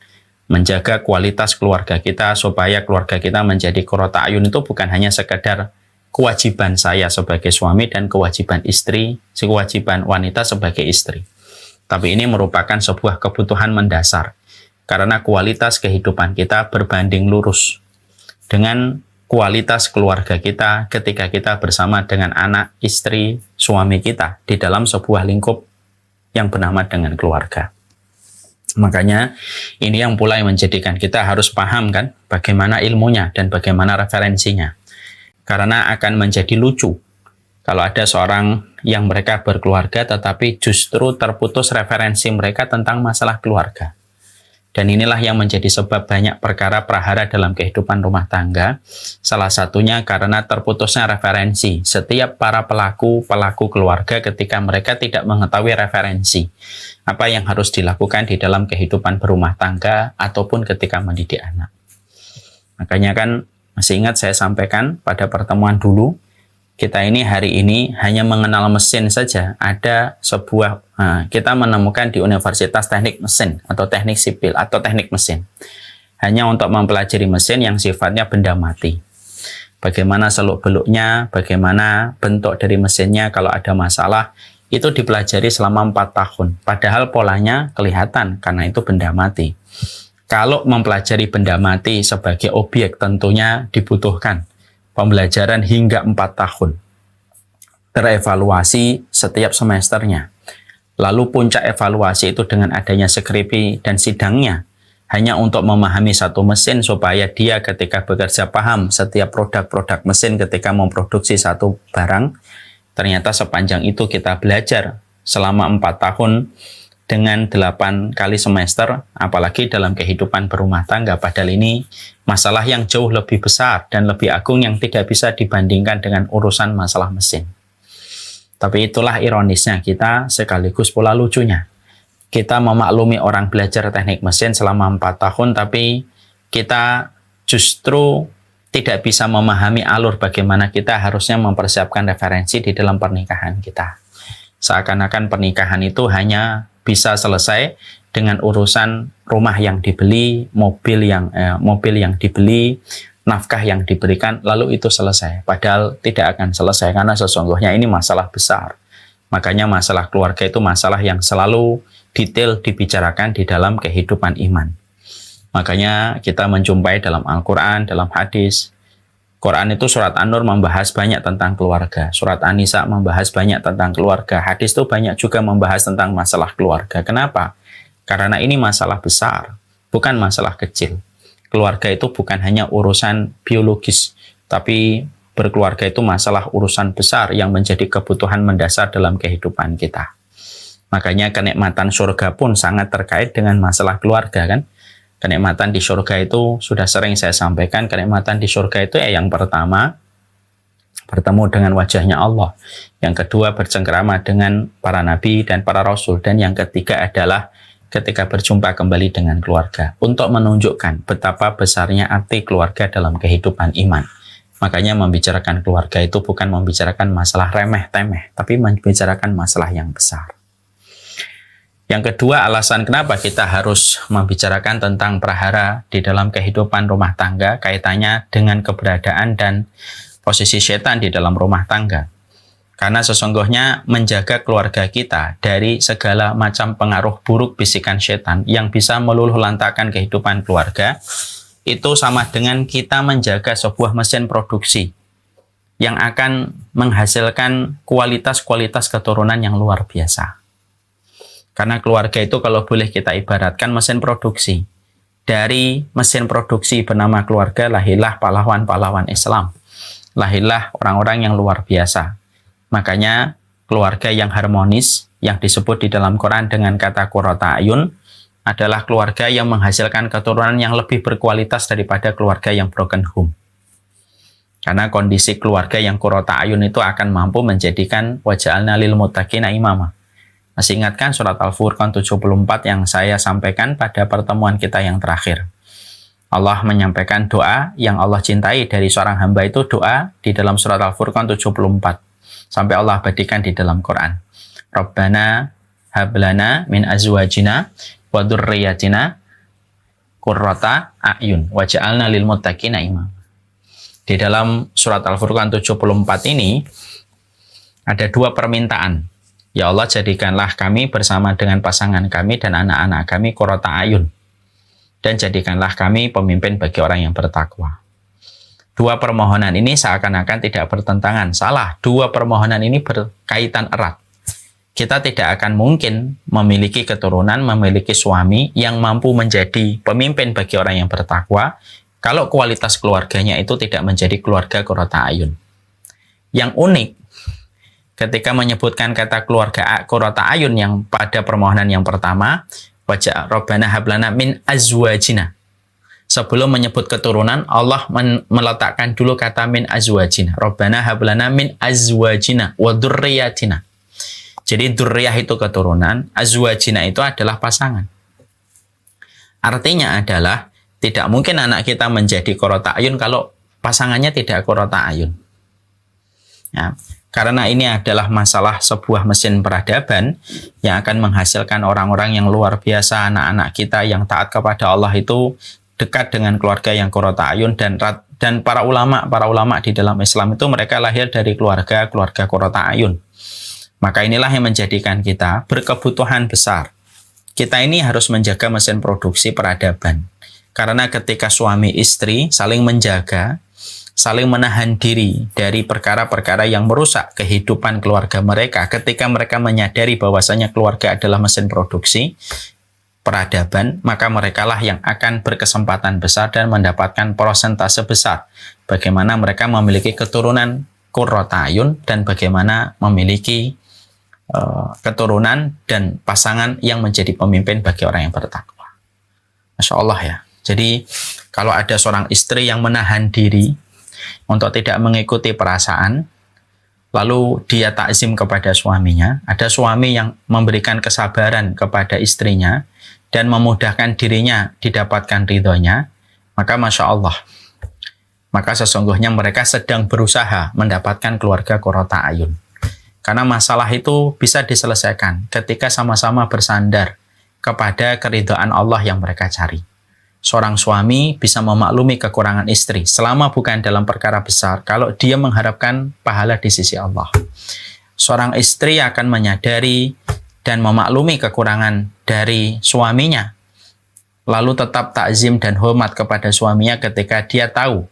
Menjaga kualitas keluarga kita supaya keluarga kita menjadi qurrata ayun itu bukan hanya sekedar kewajiban saya sebagai suami dan kewajiban istri, kewajiban wanita sebagai istri. Tapi ini merupakan sebuah kebutuhan mendasar. Karena kualitas kehidupan kita berbanding lurus dengan kualitas keluarga kita ketika kita bersama dengan anak, istri, suami kita di dalam sebuah lingkup yang bernama dengan keluarga. Makanya ini yang pula yang menjadikan kita harus paham kan bagaimana ilmunya dan bagaimana referensinya. Karena akan menjadi lucu kalau ada seorang yang mereka berkeluarga tetapi justru terputus referensi mereka tentang masalah keluarga. Dan inilah yang menjadi sebab banyak perkara prahara dalam kehidupan rumah tangga. Salah satunya karena terputusnya referensi. Setiap para pelaku keluarga ketika mereka tidak mengetahui referensi apa yang harus dilakukan di dalam kehidupan berumah tangga ataupun ketika mendidik anak. Makanya kan masih ingat saya sampaikan pada pertemuan dulu, kita ini hari ini hanya mengenal mesin saja. Ada sebuah, kita menemukan di Universitas Teknik Mesin atau Teknik Sipil atau Teknik Mesin. Hanya untuk mempelajari mesin yang sifatnya benda mati. Bagaimana seluk-beluknya, bagaimana bentuk dari mesinnya kalau ada masalah, itu dipelajari selama 4 tahun. Padahal polanya kelihatan karena itu benda mati. Kalau mempelajari benda mati sebagai objek tentunya dibutuhkan pembelajaran hingga 4 tahun. Terevaluasi setiap semesternya. Lalu puncak evaluasi itu dengan adanya skripsi dan sidangnya. Hanya untuk memahami satu mesin supaya dia ketika bekerja paham setiap produk-produk mesin ketika memproduksi satu barang. Ternyata sepanjang itu kita belajar selama 4 tahun dengan 8 kali semester, apalagi dalam kehidupan berumah tangga. Padahal ini masalah yang jauh lebih besar dan lebih agung yang tidak bisa dibandingkan dengan urusan masalah mesin. Tapi itulah ironisnya kita sekaligus pula lucunya. Kita memaklumi orang belajar teknik mesin selama 4 tahun, tapi kita justru tidak bisa memahami alur bagaimana kita harusnya mempersiapkan referensi di dalam pernikahan kita. Seakan-akan pernikahan itu hanya bisa selesai dengan urusan rumah yang dibeli, mobil yang dibeli, nafkah yang diberikan, lalu itu selesai. Padahal tidak akan selesai karena sesungguhnya ini masalah besar. Makanya masalah keluarga itu masalah yang selalu detail dibicarakan di dalam kehidupan iman. Makanya kita menjumpai dalam Al-Quran, dalam hadis. Quran itu surat An-Nur membahas banyak tentang keluarga. Surat An-Nisa membahas banyak tentang keluarga. Hadis itu banyak juga membahas tentang masalah keluarga. Kenapa? Karena ini masalah besar, bukan masalah kecil. Keluarga itu bukan hanya urusan biologis, tapi berkeluarga itu masalah urusan besar yang menjadi kebutuhan mendasar dalam kehidupan kita. Makanya kenikmatan surga pun sangat terkait dengan masalah keluarga, kan? Kenikmatan di surga itu sudah sering saya sampaikan. Kenikmatan di surga itu yang pertama bertemu dengan wajahnya Allah, yang kedua bercengkrama dengan para nabi dan para rasul, dan yang ketiga adalah ketika berjumpa kembali dengan keluarga, untuk menunjukkan betapa besarnya arti keluarga dalam kehidupan iman. Makanya membicarakan keluarga itu bukan membicarakan masalah remeh-temeh, tapi membicarakan masalah yang besar. Yang kedua, alasan kenapa kita harus membicarakan tentang prahara di dalam kehidupan rumah tangga, kaitannya dengan keberadaan dan posisi setan di dalam rumah tangga. Karena sesungguhnya menjaga keluarga kita dari segala macam pengaruh buruk bisikan setan yang bisa meluluh lantakan kehidupan keluarga, itu sama dengan kita menjaga sebuah mesin produksi yang akan menghasilkan kualitas-kualitas keturunan yang luar biasa. Karena keluarga itu kalau boleh kita ibaratkan mesin produksi. Dari mesin produksi bernama keluarga lahirlah pahlawan-pahlawan Islam. Lahirlah orang-orang yang luar biasa. Makanya keluarga yang harmonis yang disebut di dalam Quran dengan kata qurrata a'yun adalah keluarga yang menghasilkan keturunan yang lebih berkualitas daripada keluarga yang broken home. Karena kondisi keluarga yang qurrata a'yun itu akan mampu menjadikan waja'alna lil muttaqina imama. Masih ingatkan surat Al-Furqan 74 yang saya sampaikan pada pertemuan kita yang terakhir. Allah menyampaikan doa yang Allah cintai dari seorang hamba itu doa di dalam surat Al-Furqan 74. Sampai Allah abadikan di dalam Quran. Rabbana hablana min azwajina wa dzurriyyatina qurrata a'yun waj'alna lil muttaqina imama. Di dalam surat Al-Furqan 74 ini ada 2 permintaan. Ya Allah, jadikanlah kami bersama dengan pasangan kami dan anak-anak kami qurrata a'yun. Dan jadikanlah kami pemimpin bagi orang yang bertakwa. 2 permohonan ini seakan-akan tidak bertentangan. Salah, 2 permohonan ini berkaitan erat. Kita tidak akan mungkin memiliki keturunan, memiliki suami yang mampu menjadi pemimpin bagi orang yang bertakwa, kalau kualitas keluarganya itu tidak menjadi keluarga qurrata ayun. Yang unik, ketika menyebutkan kata keluarga qurrata ayun yang pada permohonan yang pertama, wajah Rabbana hablana min azwajina. Sebelum menyebut keturunan, Allah meletakkan dulu kata min azwajina. Rabbana hablana min azwajina wa dzurriyyatina. Jadi dzurriyah itu keturunan, azwajina itu adalah pasangan. Artinya adalah tidak mungkin anak kita menjadi qurrata ayun kalau pasangannya tidak qurrata ayun. Ya, karena ini adalah masalah sebuah mesin peradaban yang akan menghasilkan orang-orang yang luar biasa. Anak-anak kita yang taat kepada Allah itu dekat dengan keluarga yang qurrata ayun, dan para ulama di dalam Islam itu mereka lahir dari keluarga qurrata ayun. Maka inilah yang menjadikan kita berkebutuhan besar. Kita ini harus menjaga mesin produksi peradaban. Karena ketika suami istri saling menjaga, saling menahan diri dari perkara-perkara yang merusak kehidupan keluarga mereka, ketika mereka menyadari bahwasanya keluarga adalah mesin produksi peradaban, maka merekalah yang akan berkesempatan besar dan mendapatkan persentase besar. Bagaimana mereka memiliki keturunan qurrata ayun dan bagaimana memiliki keturunan dan pasangan yang menjadi pemimpin bagi orang yang bertakwa. Masya Allah ya. Jadi kalau ada seorang istri yang menahan diri untuk tidak mengikuti perasaan, lalu dia takzim kepada suaminya, ada suami yang memberikan kesabaran kepada istrinya dan memudahkan dirinya didapatkan ridhonya, maka Masya Allah, maka sesungguhnya mereka sedang berusaha mendapatkan keluarga qurrata ayun. Karena masalah itu bisa diselesaikan ketika sama-sama bersandar kepada keridhaan Allah yang mereka cari. Seorang suami bisa memaklumi kekurangan istri selama bukan dalam perkara besar kalau dia mengharapkan pahala di sisi Allah. Seorang istri akan menyadari dan memaklumi kekurangan dari suaminya, lalu tetap takzim dan hormat kepada suaminya ketika dia tahu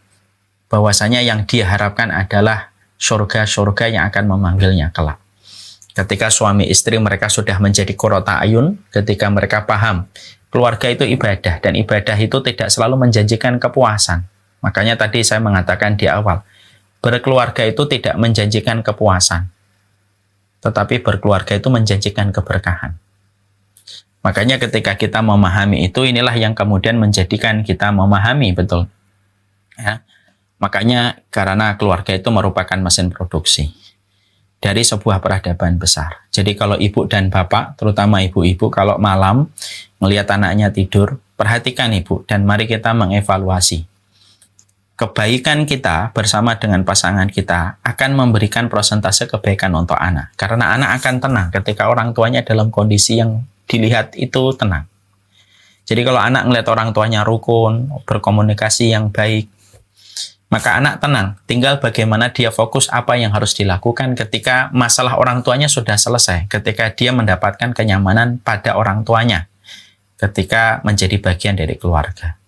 bahwasanya yang dia harapkan adalah surga-surga yang akan memanggilnya kelak. Ketika suami istri mereka sudah menjadi qurrata ayun, ketika mereka paham keluarga itu ibadah, dan ibadah itu tidak selalu menjanjikan kepuasan. Makanya tadi saya mengatakan di awal, berkeluarga itu tidak menjanjikan kepuasan, tetapi berkeluarga itu menjanjikan keberkahan. Makanya ketika kita memahami itu, inilah yang kemudian menjadikan kita memahami betul. Ya. Makanya karena keluarga itu merupakan mesin produksi dari sebuah peradaban besar. Jadi kalau ibu dan bapak, terutama ibu-ibu, kalau malam melihat anaknya tidur, perhatikan ibu dan mari kita mengevaluasi. Kebaikan kita bersama dengan pasangan kita akan memberikan persentase kebaikan untuk anak. Karena anak akan tenang ketika orang tuanya dalam kondisi yang dilihat itu tenang. Jadi kalau anak melihat orang tuanya rukun, berkomunikasi yang baik, maka anak tenang, tinggal bagaimana dia fokus apa yang harus dilakukan ketika masalah orang tuanya sudah selesai, ketika dia mendapatkan kenyamanan pada orang tuanya, ketika menjadi bagian dari keluarga.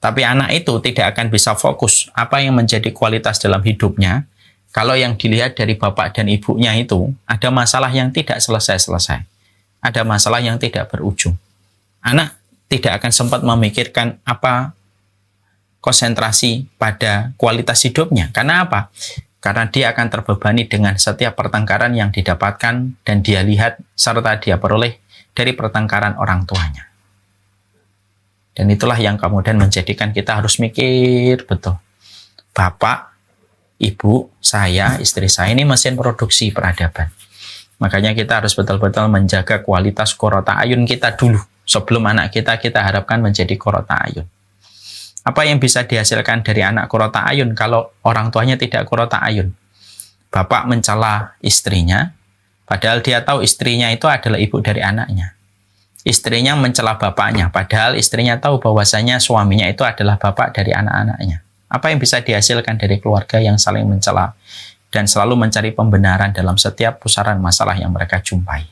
Tapi anak itu tidak akan bisa fokus apa yang menjadi kualitas dalam hidupnya, kalau yang dilihat dari bapak dan ibunya itu ada masalah yang tidak selesai-selesai, ada masalah yang tidak berujung. Anak tidak akan sempat memikirkan apa konsentrasi pada kualitas hidupnya. Karena apa? Karena dia akan terbebani dengan setiap pertengkaran yang didapatkan dan dia lihat serta dia peroleh dari pertengkaran orang tuanya. Dan itulah yang kemudian menjadikan kita harus mikir betul. Bapak, ibu, saya, istri saya ini mesin produksi peradaban. Makanya kita harus betul-betul menjaga kualitas qurrata ayun kita dulu. Sebelum anak kita harapkan menjadi qurrata ayun. Apa yang bisa dihasilkan dari anak qurrata ayun kalau orang tuanya tidak qurrata ayun? Bapak mencela istrinya, padahal dia tahu istrinya itu adalah ibu dari anaknya. Istrinya mencela bapaknya, padahal istrinya tahu bahwasanya suaminya itu adalah bapak dari anak-anaknya. Apa yang bisa dihasilkan dari keluarga yang saling mencela dan selalu mencari pembenaran dalam setiap pusaran masalah yang mereka jumpai?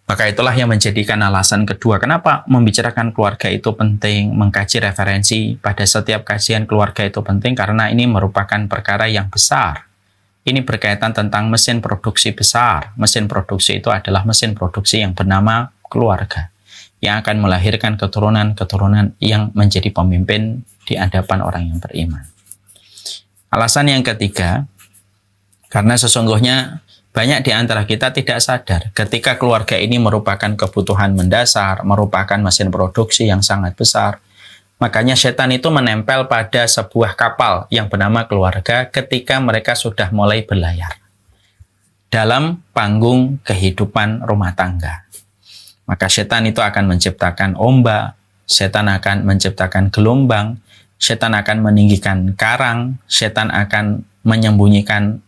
Maka itulah yang menjadikan alasan kedua kenapa membicarakan keluarga itu penting, mengkaji referensi pada setiap kajian keluarga itu penting, karena ini merupakan perkara yang besar. Ini berkaitan tentang mesin produksi besar. Mesin produksi itu adalah mesin produksi yang bernama keluarga. yang akan melahirkan keturunan-keturunan yang menjadi pemimpin di hadapan orang yang beriman. Alasan yang ketiga, karena sesungguhnya banyak di antara kita tidak sadar ketika keluarga ini merupakan kebutuhan mendasar, merupakan mesin produksi yang sangat besar. Makanya setan itu menempel pada sebuah kapal yang bernama keluarga ketika mereka sudah mulai berlayar dalam panggung kehidupan rumah tangga. Maka setan itu akan menciptakan ombak, setan akan menciptakan gelombang, setan akan meninggikan karang, setan akan menyembunyikan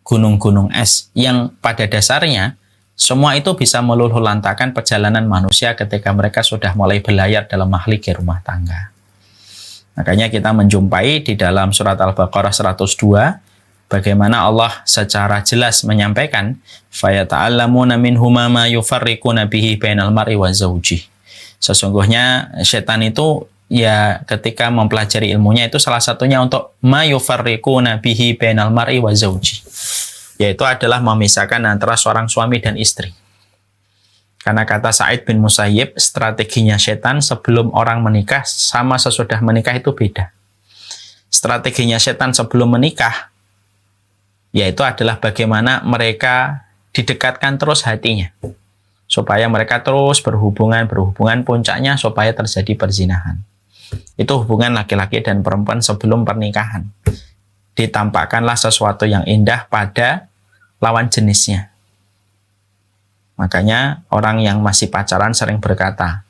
gunung-gunung es yang pada dasarnya semua itu bisa meluluhlantakan perjalanan manusia ketika mereka sudah mulai berlayar dalam mahligai rumah tangga. Makanya kita menjumpai di dalam surat Al-Baqarah 102 bagaimana Allah secara jelas menyampaikan fayata'allamuna minhuma ma yufarriquna bihi bainal mar'i wa zawjih. Sesungguhnya setan itu ya ketika mempelajari ilmunya itu salah satunya untuk ma yufarriquna bihi bainal mar'i wa zawjih, yaitu adalah memisahkan antara seorang suami dan istri. Karena kata Sa'id bin Musayyib, strateginya setan sebelum orang menikah sama sesudah menikah itu beda. Strateginya setan sebelum menikah yaitu adalah bagaimana mereka didekatkan terus hatinya supaya mereka terus berhubungan puncaknya supaya terjadi perzinahan. Itu hubungan laki-laki dan perempuan sebelum pernikahan. Ditampakkanlah sesuatu yang indah pada lawan jenisnya. Makanya orang yang masih pacaran sering berkata,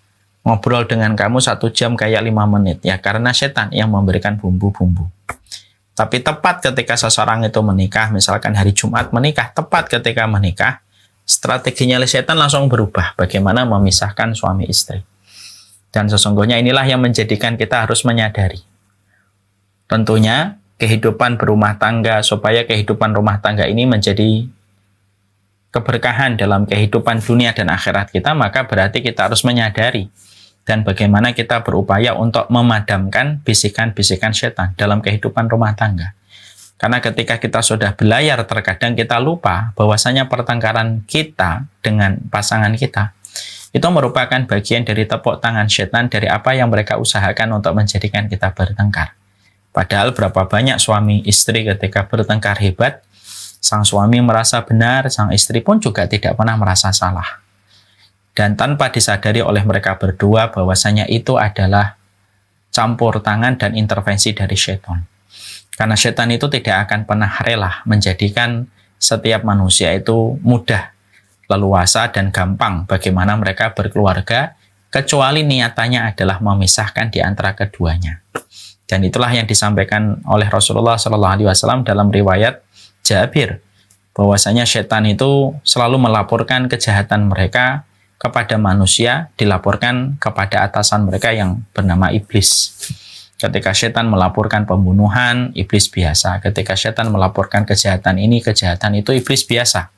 ngobrol dengan kamu 1 jam kayak 5 menit. Ya karena setan yang memberikan bumbu-bumbu. Tapi tepat ketika seseorang itu menikah, misalkan hari Jumat menikah, tepat ketika menikah, strateginya setan langsung berubah. Bagaimana memisahkan suami istri. Dan sesungguhnya inilah yang menjadikan kita harus menyadari. Tentunya kehidupan berumah tangga, supaya kehidupan rumah tangga ini menjadi keberkahan dalam kehidupan dunia dan akhirat kita, maka berarti kita harus menyadari dan bagaimana kita berupaya untuk memadamkan bisikan-bisikan setan dalam kehidupan rumah tangga. Karena ketika kita sudah berlayar, terkadang kita lupa bahwasanya pertengkaran kita dengan pasangan kita itu merupakan bagian dari tepuk tangan setan dari apa yang mereka usahakan untuk menjadikan kita bertengkar. Padahal berapa banyak suami istri ketika bertengkar hebat, sang suami merasa benar, sang istri pun juga tidak pernah merasa salah. Dan tanpa disadari oleh mereka berdua bahwasanya itu adalah campur tangan dan intervensi dari setan. Karena setan itu tidak akan pernah rela menjadikan setiap manusia itu mudah, leluasa, dan gampang bagaimana mereka berkeluarga, kecuali niatannya adalah memisahkan di antara keduanya. Dan itulah yang disampaikan oleh Rasulullah SAW dalam riwayat Jabir, bahwasanya setan itu selalu melaporkan kejahatan mereka kepada manusia, dilaporkan kepada atasan mereka yang bernama iblis. Ketika setan melaporkan pembunuhan, iblis biasa. Ketika setan melaporkan kejahatan ini, kejahatan itu, iblis biasa.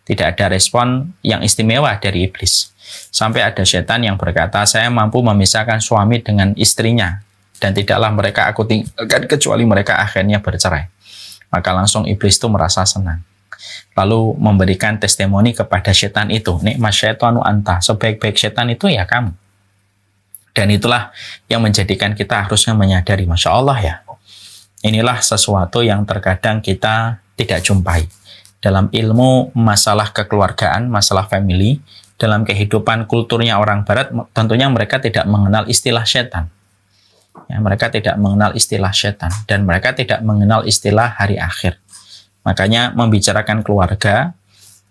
Tidak ada respon yang istimewa dari iblis. Sampai ada setan yang berkata, saya mampu memisahkan suami dengan istrinya, dan tidaklah mereka aku tinggalkan kecuali mereka akhirnya bercerai. Maka langsung iblis itu merasa senang. Lalu memberikan testimoni kepada setan itu, nikmat syaitanu anta, sebaik-baik setan itu ya kamu. Dan itulah yang menjadikan kita harusnya menyadari, Masya Allah ya, inilah sesuatu yang terkadang kita tidak jumpai dalam ilmu masalah kekeluargaan, masalah family, dalam kehidupan kulturnya orang barat. Tentunya mereka tidak mengenal istilah setan ya, mereka tidak mengenal istilah setan, dan mereka tidak mengenal istilah hari akhir. Makanya membicarakan keluarga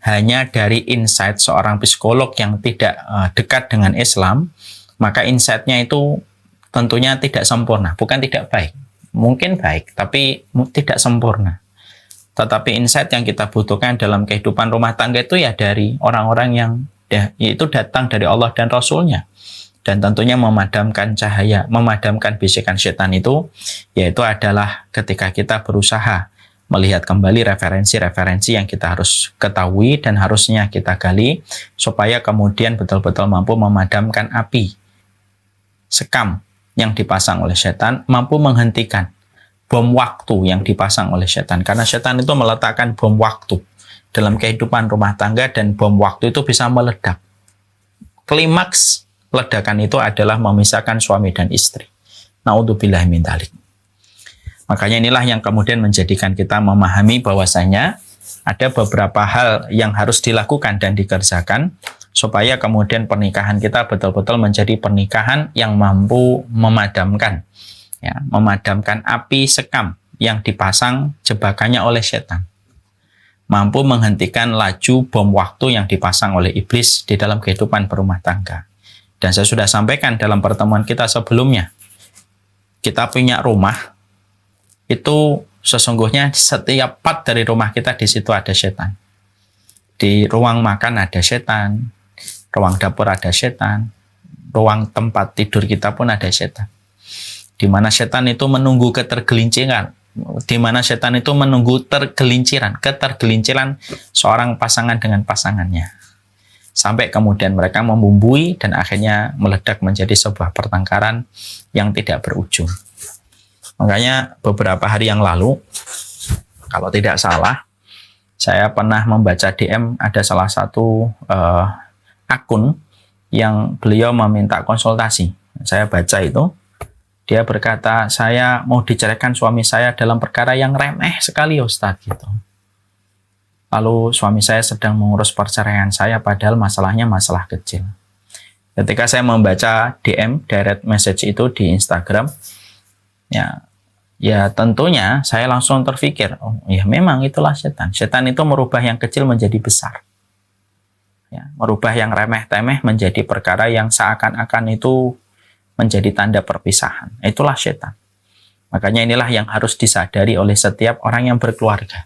hanya dari insight seorang psikolog yang tidak dekat dengan Islam, maka insight-nya itu tentunya tidak sempurna, bukan tidak baik. Mungkin baik, tapi tidak sempurna. Tetapi insight yang kita butuhkan dalam kehidupan rumah tangga itu ya dari orang-orang yang itu datang dari Allah dan Rasul-Nya. Dan tentunya memadamkan cahaya, memadamkan bisikan setan itu, yaitu adalah ketika kita berusaha melihat kembali referensi-referensi yang kita harus ketahui dan harusnya kita gali, supaya kemudian betul-betul mampu memadamkan api sekam yang dipasang oleh setan, mampu menghentikan bom waktu yang dipasang oleh setan. Karena setan itu meletakkan bom waktu dalam kehidupan rumah tangga, dan bom waktu itu bisa meledak. Klimaks ledakan itu adalah memisahkan suami dan istri. Naudzubillah min dzalik. Makanya inilah yang kemudian menjadikan kita memahami bahwasanya ada beberapa hal yang harus dilakukan dan dikerjakan supaya kemudian pernikahan kita betul-betul menjadi pernikahan yang mampu memadamkan, ya, memadamkan api sekam yang dipasang jebakannya oleh setan, mampu menghentikan laju bom waktu yang dipasang oleh iblis di dalam kehidupan berumah tangga. Dan saya sudah sampaikan dalam pertemuan kita sebelumnya, kita punya rumah, itu sesungguhnya setiap part dari rumah kita di situ ada setan. Di ruang makan ada setan, ruang dapur ada setan, ruang tempat tidur kita pun ada setan. Di mana setan itu menunggu ketergelinciran, di mana setan itu menunggu ketergelinciran seorang pasangan dengan pasangannya. Sampai kemudian mereka membumbui dan akhirnya meledak menjadi sebuah pertengkaran yang tidak berujung. Makanya beberapa hari yang lalu, kalau tidak salah, saya pernah membaca DM ada salah satu akun yang beliau meminta konsultasi. Saya baca itu, dia berkata, saya mau diceraikan suami saya dalam perkara yang remeh sekali Ustadz gitu. Lalu suami saya sedang mengurus perceraian saya padahal masalahnya masalah kecil. Ketika saya membaca DM, direct message itu di Instagram, ya tentunya saya langsung terpikir, oh ya memang itulah setan. Setan itu merubah yang kecil menjadi besar. Ya, merubah yang remeh-temeh menjadi perkara yang seakan-akan itu menjadi tanda perpisahan. Itulah setan. Makanya inilah yang harus disadari oleh setiap orang yang berkeluarga.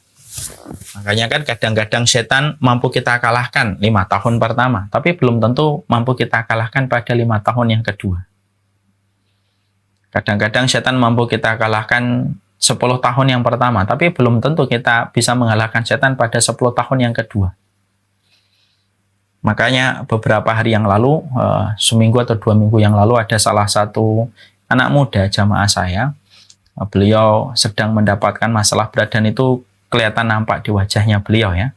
Makanya kan kadang-kadang setan mampu kita kalahkan 5 tahun pertama, tapi belum tentu mampu kita kalahkan pada 5 tahun yang kedua. Kadang-kadang setan mampu kita kalahkan 10 tahun yang pertama, tapi belum tentu kita bisa mengalahkan setan pada 10 tahun yang kedua. Makanya beberapa hari yang lalu, seminggu atau 2 minggu yang lalu, ada salah satu anak muda jamaah saya. Beliau sedang mendapatkan masalah berat dan itu kelihatan nampak di wajahnya beliau ya.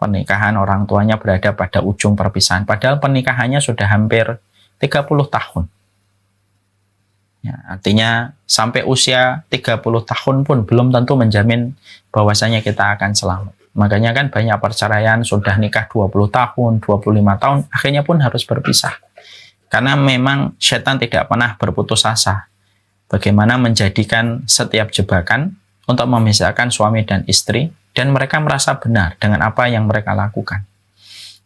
Pernikahan orang tuanya berada pada ujung perpisahan. Padahal pernikahannya sudah hampir 30 tahun. Ya, artinya sampai usia 30 tahun pun belum tentu menjamin bahwasanya kita akan selamat. Makanya kan banyak perceraian sudah nikah 20 tahun, 25 tahun, akhirnya pun harus berpisah. Karena memang setan tidak pernah berputus asa. Bagaimana menjadikan setiap jebakan untuk memisahkan suami dan istri, dan mereka merasa benar dengan apa yang mereka lakukan.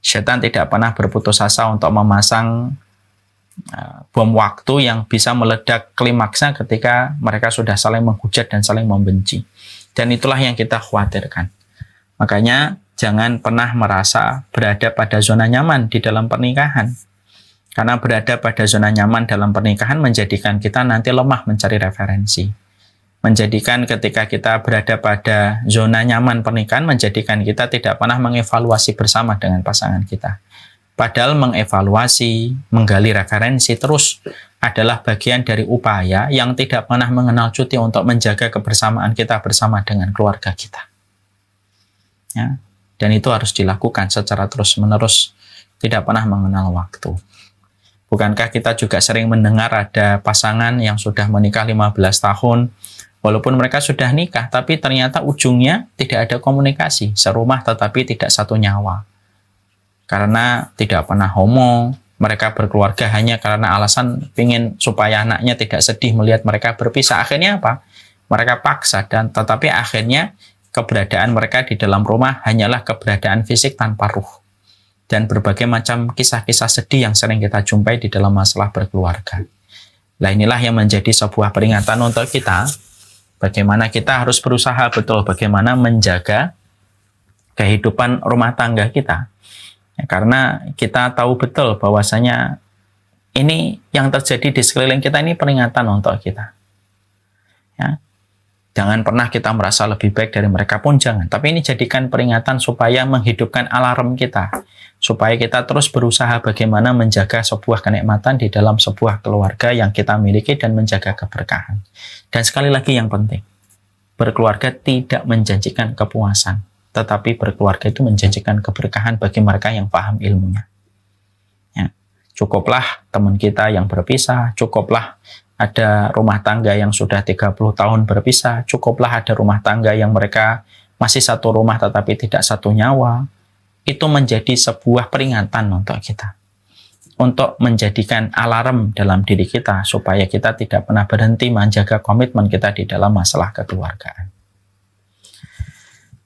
Setan tidak pernah berputus asa untuk memasang bom waktu yang bisa meledak klimaksnya ketika mereka sudah saling menghujat dan saling membenci. Dan itulah yang kita khawatirkan. Makanya jangan pernah merasa berada pada zona nyaman di dalam pernikahan. Karena berada pada zona nyaman dalam pernikahan menjadikan kita nanti lemah mencari referensi. Menjadikan ketika kita berada pada zona nyaman pernikahan, menjadikan kita tidak pernah mengevaluasi bersama dengan pasangan kita. Padahal mengevaluasi, menggali referensi terus adalah bagian dari upaya yang tidak pernah mengenal cuti untuk menjaga kebersamaan kita bersama dengan keluarga kita. Ya, dan itu harus dilakukan secara terus-menerus, tidak pernah mengenal waktu. Bukankah kita juga sering mendengar ada pasangan yang sudah menikah 15 tahun, walaupun mereka sudah nikah, tapi ternyata ujungnya tidak ada komunikasi, serumah tetapi tidak satu nyawa. Karena tidak pernah homo, mereka berkeluarga hanya karena alasan ingin supaya anaknya tidak sedih melihat mereka berpisah. Akhirnya apa? Mereka paksa, dan tetapi akhirnya keberadaan mereka di dalam rumah hanyalah keberadaan fisik tanpa ruh. Dan berbagai macam kisah-kisah sedih yang sering kita jumpai di dalam masalah berkeluarga. Nah, inilah yang menjadi sebuah peringatan untuk kita, bagaimana kita harus berusaha betul bagaimana menjaga kehidupan rumah tangga kita. Ya, karena kita tahu betul bahwasanya ini yang terjadi di sekeliling kita ini peringatan untuk kita. Ya. Jangan pernah kita merasa lebih baik dari mereka pun jangan. Tapi ini jadikan peringatan supaya menghidupkan alarm kita. Supaya kita terus berusaha bagaimana menjaga sebuah kenikmatan di dalam sebuah keluarga yang kita miliki dan menjaga keberkahan. Dan sekali lagi yang penting, berkeluarga tidak menjanjikan kepuasan. Tetapi berkeluarga itu menjanjikan keberkahan bagi mereka yang paham ilmunya. Ya. Cukuplah teman kita yang berpisah, cukuplah ada rumah tangga yang sudah 30 tahun berpisah, cukuplah ada rumah tangga yang mereka masih satu rumah tetapi tidak satu nyawa. Itu menjadi sebuah peringatan untuk kita. Untuk menjadikan alarm dalam diri kita supaya kita tidak pernah berhenti menjaga komitmen kita di dalam masalah kekeluargaan.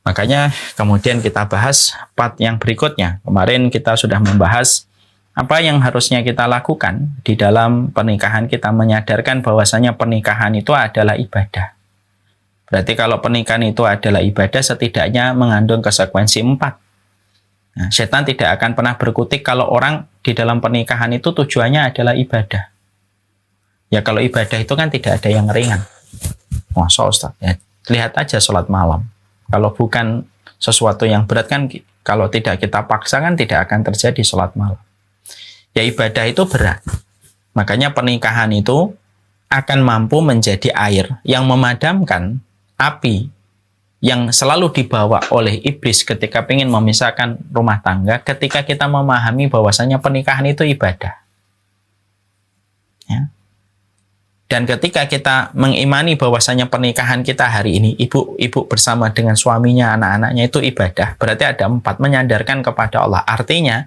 Makanya kemudian kita bahas part yang berikutnya. Kemarin kita sudah membahas apa yang harusnya kita lakukan di dalam pernikahan. Kita menyadarkan bahwasanya pernikahan itu adalah ibadah. Berarti kalau pernikahan itu adalah ibadah, setidaknya mengandung konsekuensi 4. Nah, setan tidak akan pernah berkutik kalau orang di dalam pernikahan itu tujuannya adalah ibadah. Ya kalau ibadah itu kan tidak ada yang ringan. Masa Ustaz, ya, lihat aja sholat malam. Kalau bukan sesuatu yang berat kan, kalau tidak kita paksa kan tidak akan terjadi sholat malam. Ya ibadah itu berat. Makanya pernikahan itu akan mampu menjadi air yang memadamkan api yang selalu dibawa oleh iblis ketika ingin memisahkan rumah tangga, ketika kita memahami bahwasanya pernikahan itu ibadah. Ya. Dan ketika kita mengimani bahwasanya pernikahan kita hari ini, ibu bersama dengan suaminya, anak-anaknya itu ibadah, berarti ada 4, menyadarkan kepada Allah. Artinya,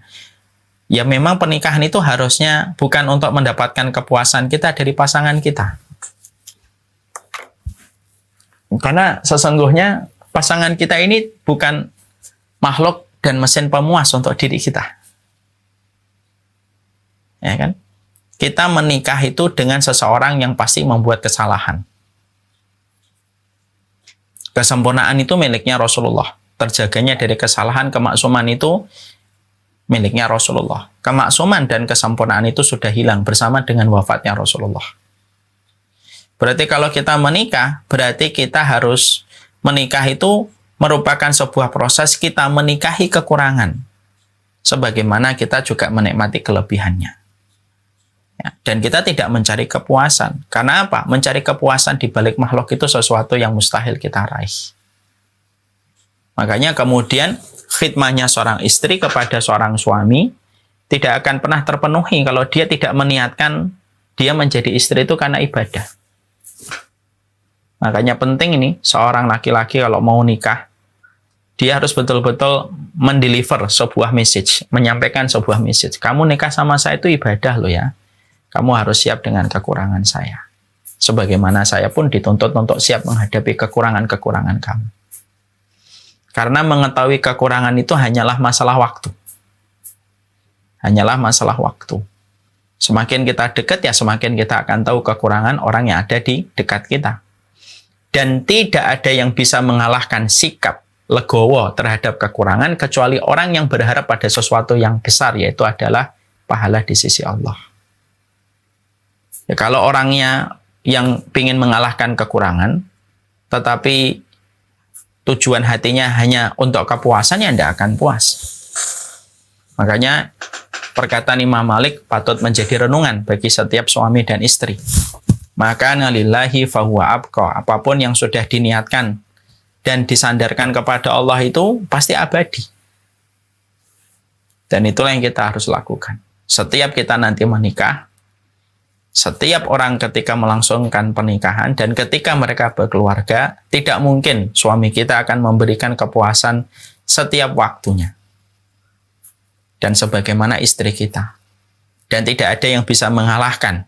ya memang pernikahan itu harusnya bukan untuk mendapatkan kepuasan kita dari pasangan kita. Karena sesungguhnya pasangan kita ini bukan makhluk dan mesin pemuas untuk diri kita. Ya kan? Kita menikah itu dengan seseorang yang pasti membuat kesalahan. Kesempurnaan itu miliknya Rasulullah. Terjaganya dari kesalahan, kemaksuman itu miliknya Rasulullah. Kemaksuman dan kesempurnaan itu sudah hilang bersama dengan wafatnya Rasulullah. Berarti kalau kita menikah, berarti kita harus menikah itu merupakan sebuah proses kita menikahi kekurangan. Sebagaimana kita juga menikmati kelebihannya. Ya, dan kita tidak mencari kepuasan. Karena apa? Mencari kepuasan di balik makhluk itu sesuatu yang mustahil kita raih. Makanya kemudian khidmahnya seorang istri kepada seorang suami tidak akan pernah terpenuhi kalau dia tidak meniatkan dia menjadi istri itu karena ibadah. Makanya penting ini, seorang laki-laki kalau mau nikah, dia harus betul-betul mendeliver sebuah message, menyampaikan sebuah message. Kamu nikah sama saya itu ibadah loh ya. Kamu harus siap dengan kekurangan saya. Sebagaimana saya pun dituntut untuk siap menghadapi kekurangan-kekurangan kamu. Karena mengetahui kekurangan itu hanyalah masalah waktu. Hanyalah masalah waktu. Semakin kita dekat ya semakin kita akan tahu kekurangan orang yang ada di dekat kita. Dan tidak ada yang bisa mengalahkan sikap legowo terhadap kekurangan kecuali orang yang berharap pada sesuatu yang besar, yaitu adalah pahala di sisi Allah. Ya, kalau orangnya yang ingin mengalahkan kekurangan, tetapi tujuan hatinya hanya untuk kepuasan, ya tidak akan puas. Makanya perkataan Imam Malik patut menjadi renungan bagi setiap suami dan istri. Maka lillahi fahuwa abqa. Apapun yang sudah diniatkan dan disandarkan kepada Allah itu pasti abadi. Dan itulah yang kita harus lakukan. Setiap kita nanti menikah, setiap orang ketika melangsungkan pernikahan dan ketika mereka berkeluarga, tidak mungkin suami kita akan memberikan kepuasan setiap waktunya. Dan sebagaimana istri kita. Dan tidak ada yang bisa mengalahkan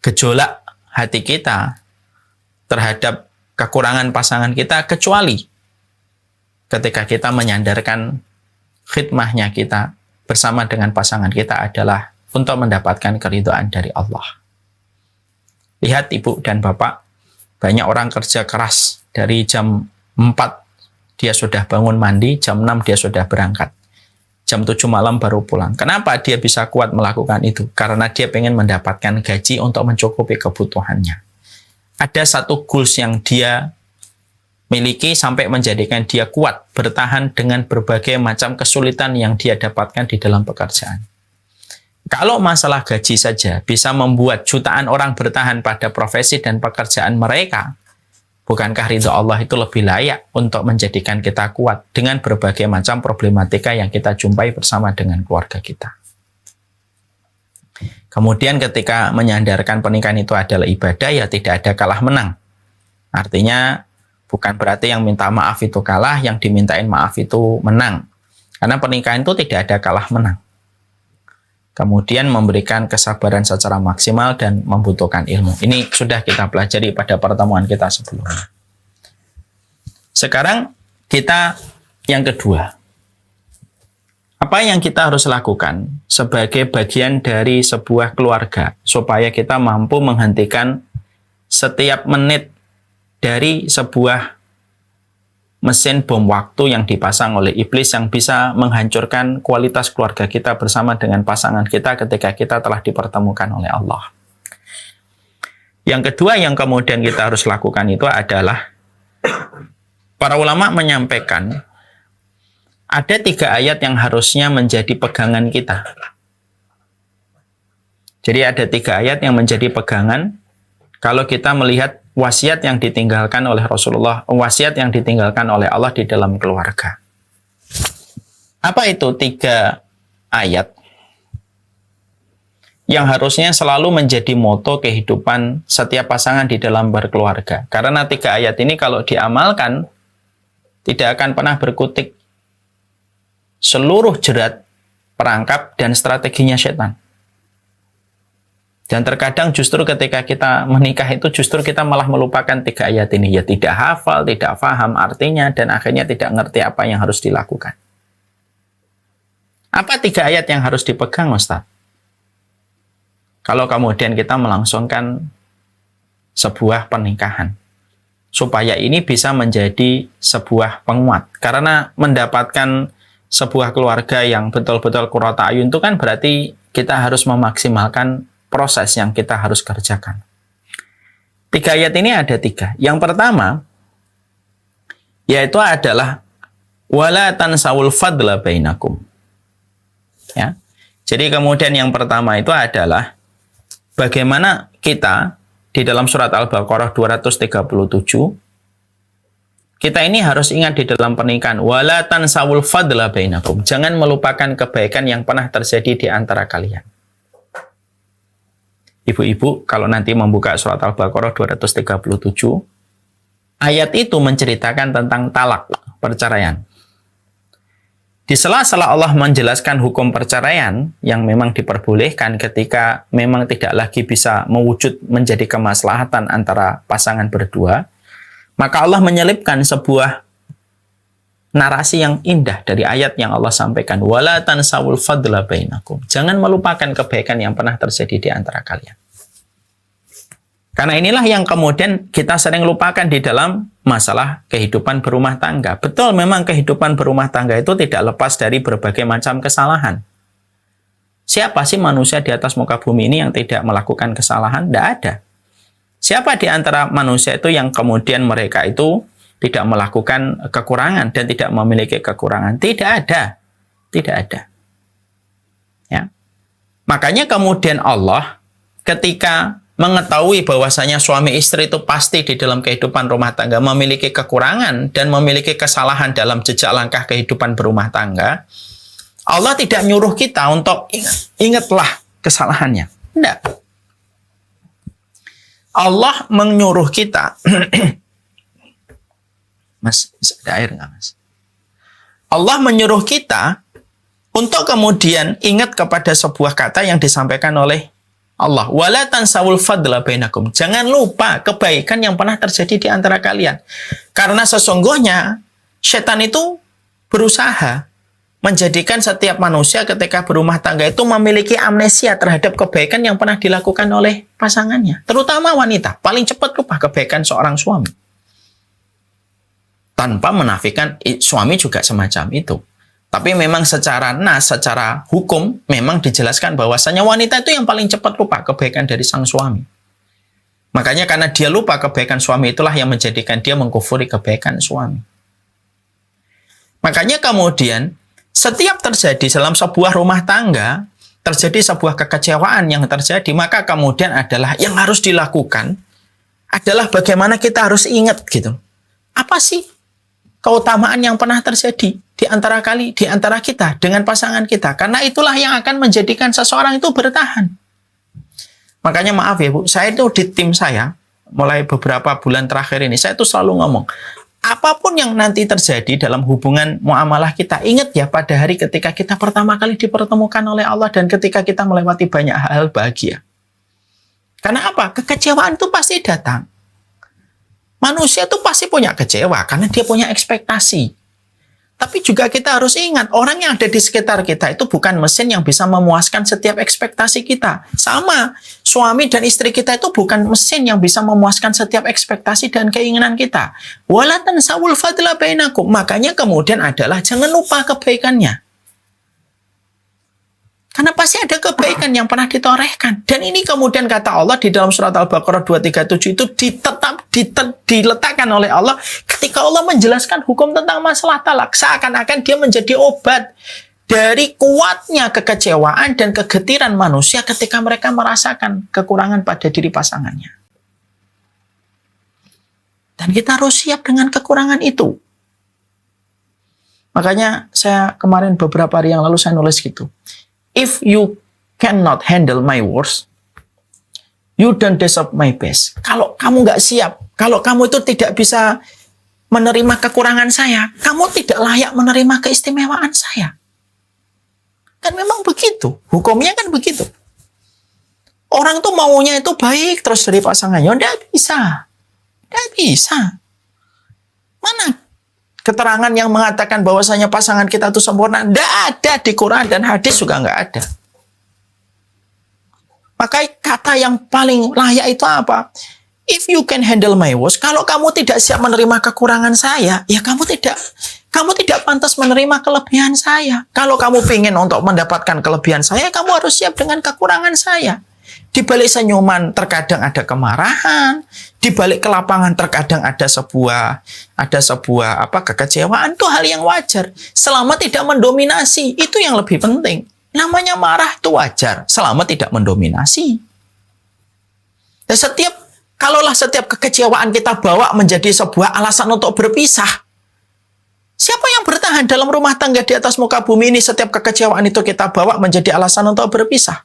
gejolak hati kita terhadap kekurangan pasangan kita kecuali ketika kita menyandarkan khidmahnya kita bersama dengan pasangan kita adalah untuk mendapatkan keridhaan dari Allah. Lihat ibu dan bapak, banyak orang kerja keras dari jam 4 dia sudah bangun mandi, jam 6 dia sudah berangkat. Jam 7 malam baru pulang. Kenapa dia bisa kuat melakukan itu? Karena dia ingin mendapatkan gaji untuk mencukupi kebutuhannya. Ada satu goals yang dia miliki sampai menjadikan dia kuat bertahan dengan berbagai macam kesulitan yang dia dapatkan di dalam pekerjaan. Kalau masalah gaji saja bisa membuat jutaan orang bertahan pada profesi dan pekerjaan mereka, bukankah ridha Allah itu lebih layak untuk menjadikan kita kuat dengan berbagai macam problematika yang kita jumpai bersama dengan keluarga kita? Kemudian ketika menyandarkan pernikahan itu adalah ibadah, ya tidak ada kalah menang. Artinya bukan berarti yang minta maaf itu kalah, yang dimintain maaf itu menang. Karena pernikahan itu tidak ada kalah menang. Kemudian memberikan kesabaran secara maksimal dan membutuhkan ilmu. Ini sudah kita pelajari pada pertemuan kita sebelumnya. Sekarang kita yang kedua. Apa yang kita harus lakukan sebagai bagian dari sebuah keluarga supaya kita mampu menghentikan setiap menit dari sebuah mesin bom waktu yang dipasang oleh iblis yang bisa menghancurkan kualitas keluarga kita bersama dengan pasangan kita ketika kita telah dipertemukan oleh Allah. Yang kedua yang kemudian kita harus lakukan itu adalah para ulama menyampaikan ada 3 ayat yang harusnya menjadi pegangan kita. Jadi ada 3 ayat yang menjadi pegangan kalau kita melihat wasiat yang ditinggalkan oleh Rasulullah, wasiat yang ditinggalkan oleh Allah di dalam keluarga. Apa itu 3 ayat yang harusnya selalu menjadi moto kehidupan setiap pasangan di dalam berkeluarga? Karena 3 ayat ini kalau diamalkan tidak akan pernah berkutik seluruh jerat, perangkap, dan strateginya setan. Dan terkadang justru ketika kita menikah itu justru kita malah melupakan 3 ayat ini. Ya tidak hafal, tidak paham artinya, dan akhirnya tidak ngerti apa yang harus dilakukan. Apa 3 ayat yang harus dipegang, Ustaz? Kalau kemudian kita melangsungkan sebuah pernikahan. Supaya ini bisa menjadi sebuah penguat. Karena mendapatkan sebuah keluarga yang betul-betul qurrata ayun itu kan berarti kita harus memaksimalkan proses yang kita harus kerjakan. 3 ayat ini ada 3. Yang pertama, yaitu adalah wala tansawul fadla bainakum. Ya. Jadi kemudian yang pertama itu adalah bagaimana kita di dalam surat Al-Baqarah 237 kita ini harus ingat di dalam pernikahan wala tansawul fadla bainakum. Jangan melupakan kebaikan yang pernah terjadi di antara kalian. Ibu-ibu, kalau nanti membuka surat Al-Baqarah 237, ayat itu menceritakan tentang talak, perceraian. Di sela-sela Allah menjelaskan hukum perceraian yang memang diperbolehkan ketika memang tidak lagi bisa mewujud menjadi kemaslahatan antara pasangan berdua, maka Allah menyelipkan sebuah narasi yang indah dari ayat yang Allah sampaikan. Wala tansawul fadla bainakum. Jangan melupakan kebaikan yang pernah terjadi di antara kalian. Karena inilah yang kemudian kita sering lupakan di dalam masalah kehidupan berumah tangga. Betul, memang kehidupan berumah tangga itu tidak lepas dari berbagai macam kesalahan. Siapa sih manusia di atas muka bumi ini yang tidak melakukan kesalahan? Tidak ada. Siapa di antara manusia itu yang kemudian mereka itu tidak melakukan kekurangan dan tidak memiliki kekurangan? Tidak ada. Tidak ada. Ya. Makanya kemudian Allah ketika mengetahui bahwasanya suami istri itu pasti di dalam kehidupan rumah tangga memiliki kekurangan dan memiliki kesalahan dalam jejak langkah kehidupan berumah tangga, Allah tidak nyuruh kita untuk ingatlah kesalahannya. Tidak. Allah menyuruh kita, Mas, bisa ada air nggak, Mas? Allah menyuruh kita untuk kemudian ingat kepada sebuah kata yang disampaikan oleh Allah. Wala tansawul fadla bainakum. Jangan lupa kebaikan yang pernah terjadi di antara kalian. Karena sesungguhnya setan itu berusaha menjadikan setiap manusia ketika berumah tangga itu memiliki amnesia terhadap kebaikan yang pernah dilakukan oleh pasangannya. Terutama wanita. Paling cepat lupa kebaikan seorang suami. Tanpa menafikan suami juga semacam itu. Tapi memang secara secara hukum memang dijelaskan bahwasanya wanita itu yang paling cepat lupa kebaikan dari sang suami. Makanya karena dia lupa kebaikan suami itulah yang menjadikan dia mengkufuri kebaikan suami. Makanya kemudian setiap terjadi dalam sebuah rumah tangga, terjadi sebuah kekecewaan yang terjadi, maka kemudian adalah yang harus dilakukan adalah bagaimana kita harus ingat gitu. Apa sih keutamaan yang pernah terjadi di antara kita dengan pasangan kita? Karena itulah yang akan menjadikan seseorang itu bertahan. Makanya maaf ya Bu, saya itu di tim saya, mulai beberapa bulan terakhir ini, saya itu selalu ngomong, apapun yang nanti terjadi dalam hubungan muamalah kita, ingat ya pada hari ketika kita pertama kali dipertemukan oleh Allah dan ketika kita melewati banyak hal bahagia. Karena apa? Kekecewaan itu pasti datang. Manusia itu pasti punya kecewa karena dia punya ekspektasi. Tapi juga kita harus ingat, orang yang ada di sekitar kita itu bukan mesin yang bisa memuaskan setiap ekspektasi kita. Sama, suami dan istri kita itu bukan mesin yang bisa memuaskan setiap ekspektasi dan keinginan kita. Wala tansawul fadla bainakum. Makanya kemudian adalah jangan lupa kebaikannya. Karena pasti ada kebaikan yang pernah ditorehkan. Dan ini kemudian kata Allah di dalam surat Al-Baqarah 237 itu diletakkan oleh Allah ketika Allah menjelaskan hukum tentang masalah talak. Seakan-akan dia menjadi obat dari kuatnya kekecewaan dan kegetiran manusia ketika mereka merasakan kekurangan pada diri pasangannya. Dan kita harus siap dengan kekurangan itu. Makanya saya kemarin beberapa hari yang lalu saya nulis gitu. If you cannot handle my worst, you don't deserve my best. Kalau kamu nggak siap, kalau kamu itu tidak bisa menerima kekurangan saya, kamu tidak layak menerima keistimewaan saya. Kan memang begitu, hukumnya kan begitu. Orang tuh maunya itu baik terus dari pasangannya, nggak bisa. Nggak bisa. Mana keterangan yang mengatakan bahwasanya pasangan kita itu sempurna? Nggak ada di Quran dan hadis juga nggak ada. Maka kata yang paling layak itu apa? If you can handle my worst, kalau kamu tidak siap menerima kekurangan saya, ya kamu tidak pantas menerima kelebihan saya. Kalau kamu ingin untuk mendapatkan kelebihan saya, kamu harus siap dengan kekurangan saya. Di balik senyuman terkadang ada kemarahan, di balik kelapangan terkadang ada sebuah kekecewaan. Itu hal yang wajar selama tidak mendominasi. Itu yang lebih penting. Namanya marah itu wajar selama tidak mendominasi. Dan kalaulah setiap kekecewaan kita bawa menjadi sebuah alasan untuk berpisah, siapa yang bertahan dalam rumah tangga di atas muka bumi ini? Setiap kekecewaan itu kita bawa menjadi alasan untuk berpisah.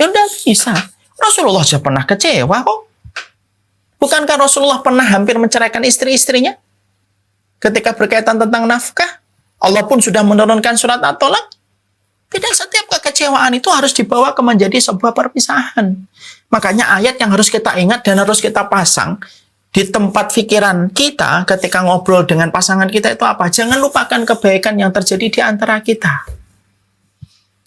Ya udah bisa. Rasulullah sudah pernah kecewa kok. Bukankah Rasulullah pernah hampir menceraikan istri-istrinya? Ketika berkaitan tentang nafkah, Allah pun sudah menurunkan surat At-Tolak. Tidak setiap kekecewaan itu harus dibawa ke menjadi sebuah perpisahan. Makanya ayat yang harus kita ingat dan harus kita pasang di tempat pikiran kita ketika ngobrol dengan pasangan kita itu apa? Jangan lupakan kebaikan yang terjadi di antara kita.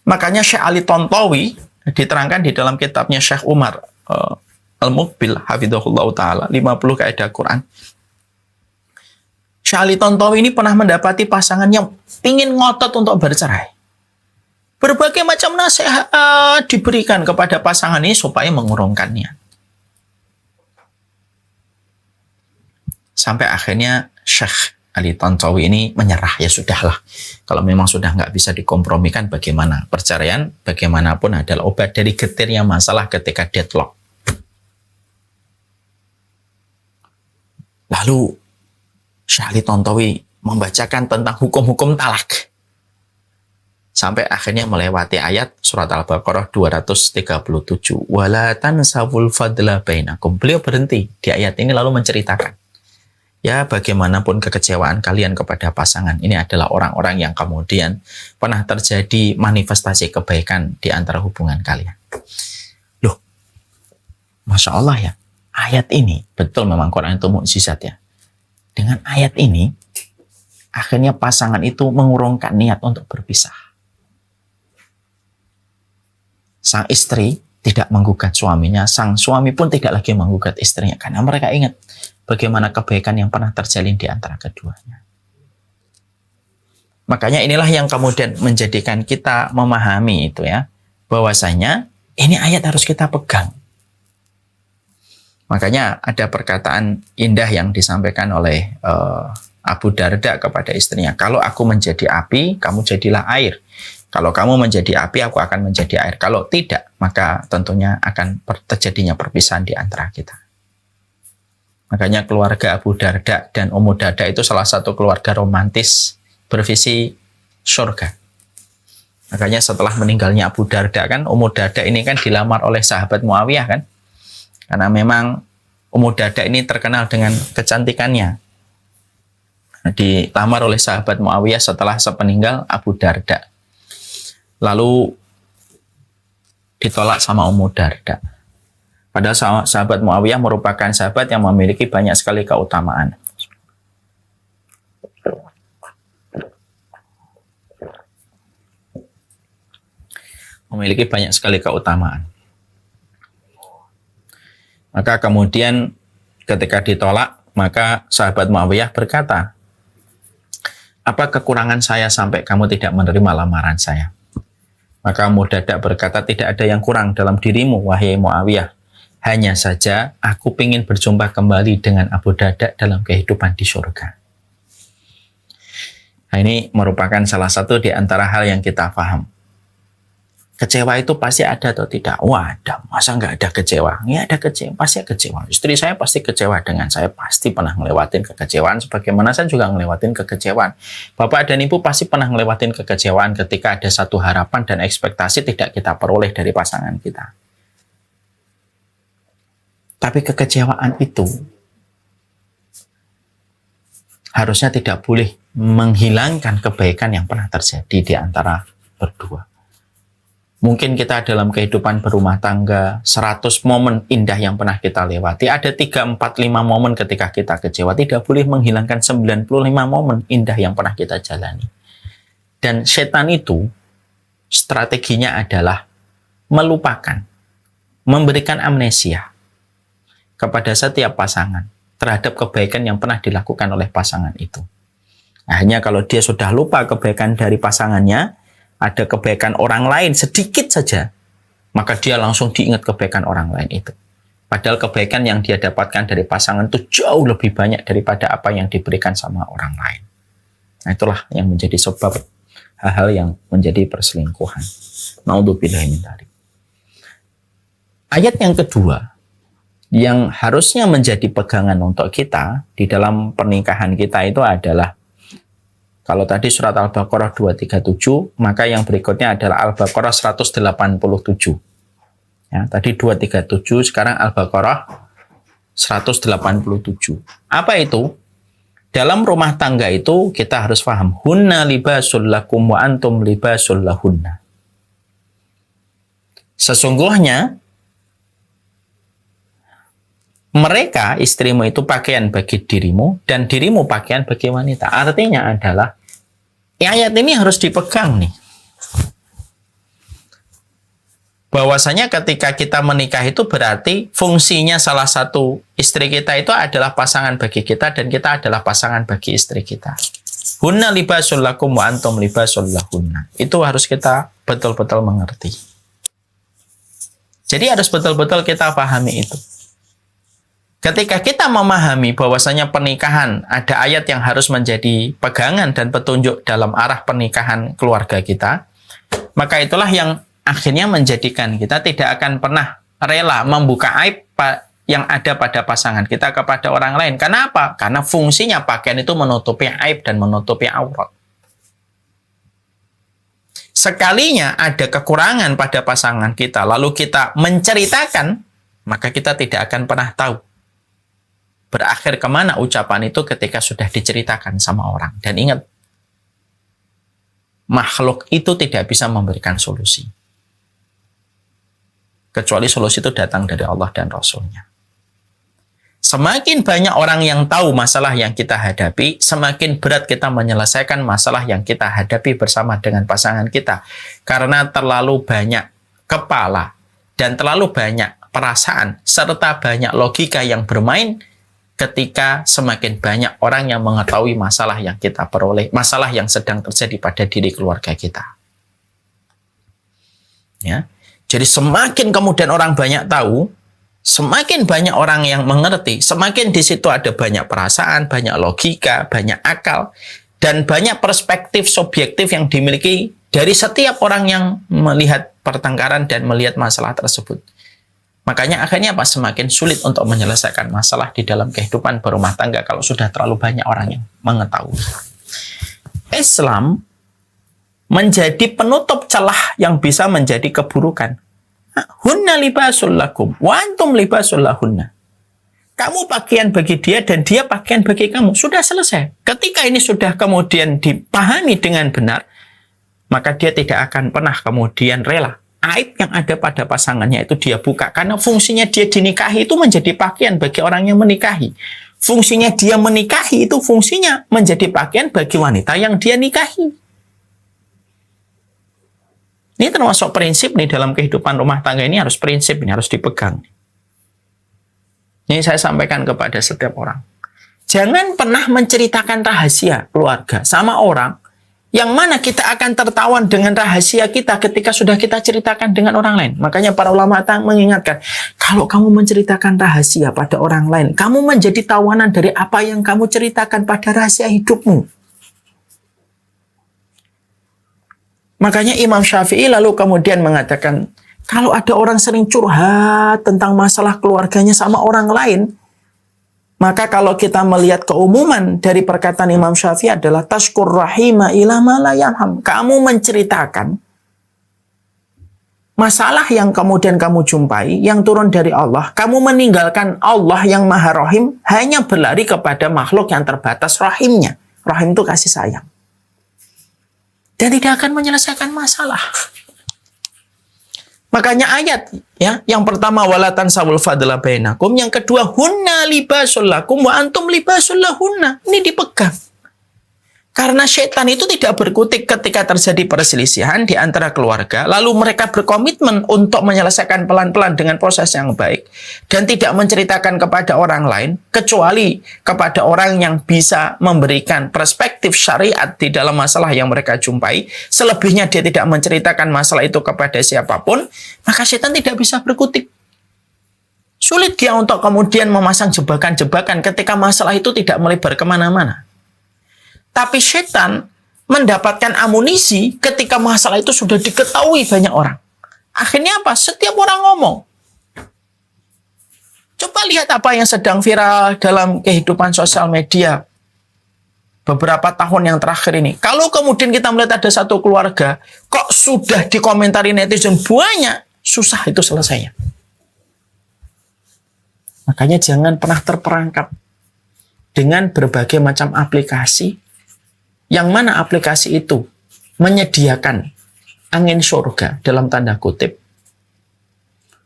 Makanya Syekh Ali Tontowi diterangkan di dalam kitabnya Syekh Umar Al-Muqbil hafidhahullah ta'ala 50 kaidah Quran. Syekh Ali Tontowi ini pernah mendapati pasangan yang ingin ngotot untuk bercerai. Berbagai macam nasihat diberikan kepada pasangan ini supaya mengurungkannya. Sampai akhirnya Syekh Ali Tontowi ini menyerah, ya sudahlah. Kalau memang sudah nggak bisa dikompromikan, bagaimana? Perceraian bagaimanapun adalah obat dari getirnya masalah ketika deadlock. Lalu Syekh Ali Tontowi membacakan tentang hukum-hukum talak. Sampai akhirnya melewati ayat surat Al-Baqarah 237. Wala tansawul fadla bainakum. Beliau berhenti di ayat ini lalu menceritakan. Ya, bagaimanapun kekecewaan kalian kepada pasangan, ini adalah orang-orang yang kemudian pernah terjadi manifestasi kebaikan di antara hubungan kalian. Loh, Masya Allah ya, ayat ini, betul memang Quran itu mukjizat ya. Dengan ayat ini, akhirnya pasangan itu mengurungkan niat untuk berpisah. Sang istri tidak menggugat suaminya, sang suami pun tidak lagi menggugat istrinya, karena mereka ingat bagaimana kebaikan yang pernah terjalin di antara keduanya. Makanya inilah yang kemudian menjadikan kita memahami itu ya, bahwasanya ini ayat harus kita pegang. Makanya ada perkataan indah yang disampaikan oleh Abu Darda kepada istrinya, kalau aku menjadi api, kamu jadilah air. Kalau kamu menjadi api, aku akan menjadi air. Kalau tidak, maka tentunya akan terjadinya perpisahan di antara kita. Makanya keluarga Abu Darda dan Ummu Darda itu salah satu keluarga romantis bervisi surga. Makanya setelah meninggalnya Abu Darda kan, Ummu Darda ini kan dilamar oleh sahabat Muawiyah kan. Karena memang Ummu Darda ini terkenal dengan kecantikannya. Dilamar oleh sahabat Muawiyah setelah sepeninggal Abu Darda. Lalu ditolak sama Ummu Darda. Padahal sahabat Muawiyah merupakan sahabat yang memiliki banyak sekali keutamaan. Memiliki banyak sekali keutamaan. Maka kemudian ketika ditolak, maka sahabat Muawiyah berkata, apa kekurangan saya sampai kamu tidak menerima lamaran saya? Maka Ummu Darda berkata, tidak ada yang kurang dalam dirimu, wahai Muawiyah. Hanya saja aku ingin berjumpa kembali dengan Abu Darda dalam kehidupan di surga. Nah, ini merupakan salah satu di antara hal yang kita paham. Kecewa itu pasti ada atau tidak? Wah, ada. Masa nggak ada kecewa? Nggak ada kecewa, pasti kecewa. Istri saya pasti kecewa dengan saya, pasti pernah ngelewatin kekecewaan, sebagaimana saya juga ngelewatin kekecewaan. Bapak dan Ibu pasti pernah ngelewatin kekecewaan ketika ada satu harapan dan ekspektasi tidak kita peroleh dari pasangan kita. Tapi kekecewaan itu harusnya tidak boleh menghilangkan kebaikan yang pernah terjadi di antara berdua. Mungkin kita dalam kehidupan berumah tangga, 100 momen indah yang pernah kita lewati. Ada 3, 4, 5 momen ketika kita kecewa. Tidak boleh menghilangkan 95 momen indah yang pernah kita jalani. Dan setan itu, strateginya adalah melupakan, memberikan amnesia kepada setiap pasangan terhadap kebaikan yang pernah dilakukan oleh pasangan itu. Hanya kalau dia sudah lupa kebaikan dari pasangannya, ada kebaikan orang lain sedikit saja, maka dia langsung diingat kebaikan orang lain itu. Padahal kebaikan yang dia dapatkan dari pasangan itu jauh lebih banyak daripada apa yang diberikan sama orang lain. Nah, itulah yang menjadi sebab hal-hal yang menjadi perselingkuhan. Naudzubillah min dzalik. Ayat yang kedua yang harusnya menjadi pegangan untuk kita di dalam pernikahan kita itu adalah, kalau tadi surat Al-Baqarah 237, maka yang berikutnya adalah Al-Baqarah 187. Ya, tadi 237, sekarang Al-Baqarah 187. Apa itu? Dalam rumah tangga itu kita harus paham, hunna libasul lakum wa antum libasul lahunna. Sesungguhnya mereka, istrimu itu pakaian bagi dirimu, dan dirimu pakaian bagi wanita. Artinya adalah, ayat ini harus dipegang nih. Bahwasanya ketika kita menikah itu berarti fungsinya salah satu istri kita itu adalah pasangan bagi kita, dan kita adalah pasangan bagi istri kita. Hunna libasul lakum wa antum libasul lahunna. Itu harus kita betul-betul mengerti. Jadi harus betul-betul kita pahami itu. Ketika kita memahami bahwasanya pernikahan ada ayat yang harus menjadi pegangan dan petunjuk dalam arah pernikahan keluarga kita, maka itulah yang akhirnya menjadikan kita tidak akan pernah rela membuka aib yang ada pada pasangan kita kepada orang lain. Kenapa? Karena fungsinya pakaian itu menutupi aib dan menutupi aurat. Sekalinya ada kekurangan pada pasangan kita, lalu kita menceritakan, maka kita tidak akan pernah tahu berakhir kemana ucapan itu ketika sudah diceritakan sama orang. Dan ingat, makhluk itu tidak bisa memberikan solusi, kecuali solusi itu datang dari Allah dan Rasul-Nya. Semakin banyak orang yang tahu masalah yang kita hadapi, semakin berat kita menyelesaikan masalah yang kita hadapi bersama dengan pasangan kita. Karena terlalu banyak kepala dan terlalu banyak perasaan serta banyak logika yang bermain ketika semakin banyak orang yang mengetahui masalah yang kita peroleh, masalah yang sedang terjadi pada diri keluarga kita. Ya. Jadi semakin kemudian orang banyak tahu, semakin banyak orang yang mengerti, semakin di situ ada banyak perasaan, banyak logika, banyak akal, dan banyak perspektif subjektif yang dimiliki dari setiap orang yang melihat pertengkaran dan melihat masalah tersebut. Makanya akhirnya apa? Semakin sulit untuk menyelesaikan masalah di dalam kehidupan berumah tangga kalau sudah terlalu banyak orang yang mengetahui. Islam menjadi penutup celah yang bisa menjadi keburukan. Hunna libasul lakum wa antum libasul lahunna. Kamu pakaian bagi dia dan dia pakaian bagi kamu. Sudah selesai. Ketika ini sudah kemudian dipahami dengan benar, maka dia tidak akan pernah kemudian rela aib yang ada pada pasangannya itu dia buka. Karena fungsinya dia dinikahi itu menjadi pakaian bagi orang yang menikahi. Fungsinya dia menikahi itu fungsinya menjadi pakaian bagi wanita yang dia nikahi. Ini termasuk prinsip nih dalam kehidupan rumah tangga ini, harus prinsip ini harus dipegang. Ini saya sampaikan kepada setiap orang. Jangan pernah menceritakan rahasia keluarga sama orang yang mana kita akan tertawan dengan rahasia kita ketika sudah kita ceritakan dengan orang lain. Makanya para ulama mengingatkan, kalau kamu menceritakan rahasia pada orang lain, kamu menjadi tawanan dari apa yang kamu ceritakan pada rahasia hidupmu. Makanya Imam Syafi'i lalu kemudian mengatakan, kalau ada orang sering curhat tentang masalah keluarganya sama orang lain, maka kalau kita melihat keumuman dari perkataan Imam Syafi'i adalah tashkur rahima ila ma la yarham. Kamu menceritakan masalah yang kemudian kamu jumpai, yang turun dari Allah, kamu meninggalkan Allah yang Maha Rahim, hanya berlari kepada makhluk yang terbatas rahimnya. Rahim itu kasih sayang. Dan tidak akan menyelesaikan masalah. Makanya ayat ya, yang pertama walatan sawul fadla bainakum, yang kedua hunna libasul lakum wa antum libasul lahunna. Ini dipegang. Karena setan itu tidak berkutik ketika terjadi perselisihan di antara keluarga, lalu mereka berkomitmen untuk menyelesaikan pelan-pelan dengan proses yang baik dan tidak menceritakan kepada orang lain kecuali kepada orang yang bisa memberikan perspektif syariat di dalam masalah yang mereka jumpai. Selebihnya dia tidak menceritakan masalah itu kepada siapapun, maka setan tidak bisa berkutik. Sulit dia untuk kemudian memasang jebakan-jebakan ketika masalah itu tidak melebar kemana-mana. Tapi setan mendapatkan amunisi ketika masalah itu sudah diketahui banyak orang. Akhirnya apa? Setiap orang ngomong. Coba lihat apa yang sedang viral dalam kehidupan sosial media beberapa tahun yang terakhir ini. Kalau kemudian kita melihat ada satu keluarga, kok sudah dikomentari netizen banyak, susah itu selesainya. Makanya jangan pernah terperangkap dengan berbagai macam aplikasi, yang mana aplikasi itu menyediakan angin surga dalam tanda kutip.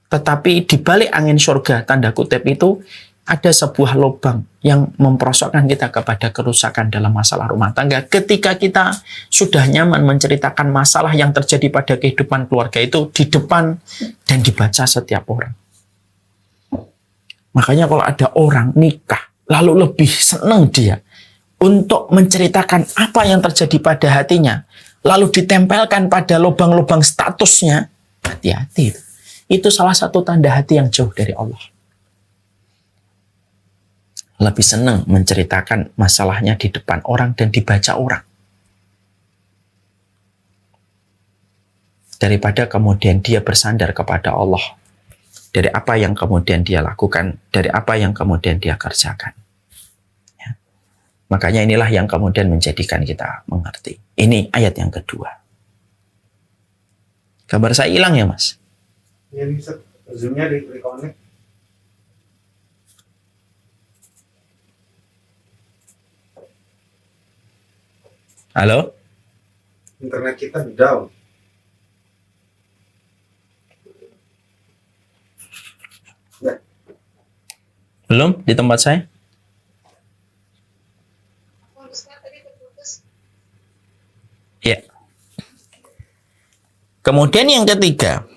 Tetapi di balik angin surga tanda kutip itu ada sebuah lubang yang memperosokkan kita kepada kerusakan dalam masalah rumah tangga. Ketika kita sudah nyaman menceritakan masalah yang terjadi pada kehidupan keluarga itu di depan dan dibaca setiap orang. Makanya kalau ada orang nikah lalu lebih senang dia untuk menceritakan apa yang terjadi pada hatinya, lalu ditempelkan pada lubang-lubang statusnya, hati-hati. Itu salah satu tanda hati yang jauh dari Allah. Lebih senang menceritakan masalahnya di depan orang dan dibaca orang, daripada kemudian dia bersandar kepada Allah dari apa yang kemudian dia lakukan, dari apa yang kemudian dia kerjakan. Makanya inilah yang kemudian menjadikan kita mengerti. Ini ayat yang kedua. Kabar saya hilang ya, Mas? Ya bisa. Zoom-nya di-reconnect. Halo? Internet kita down. Ya. Belum di tempat saya? Ya. Kemudian yang ketiga,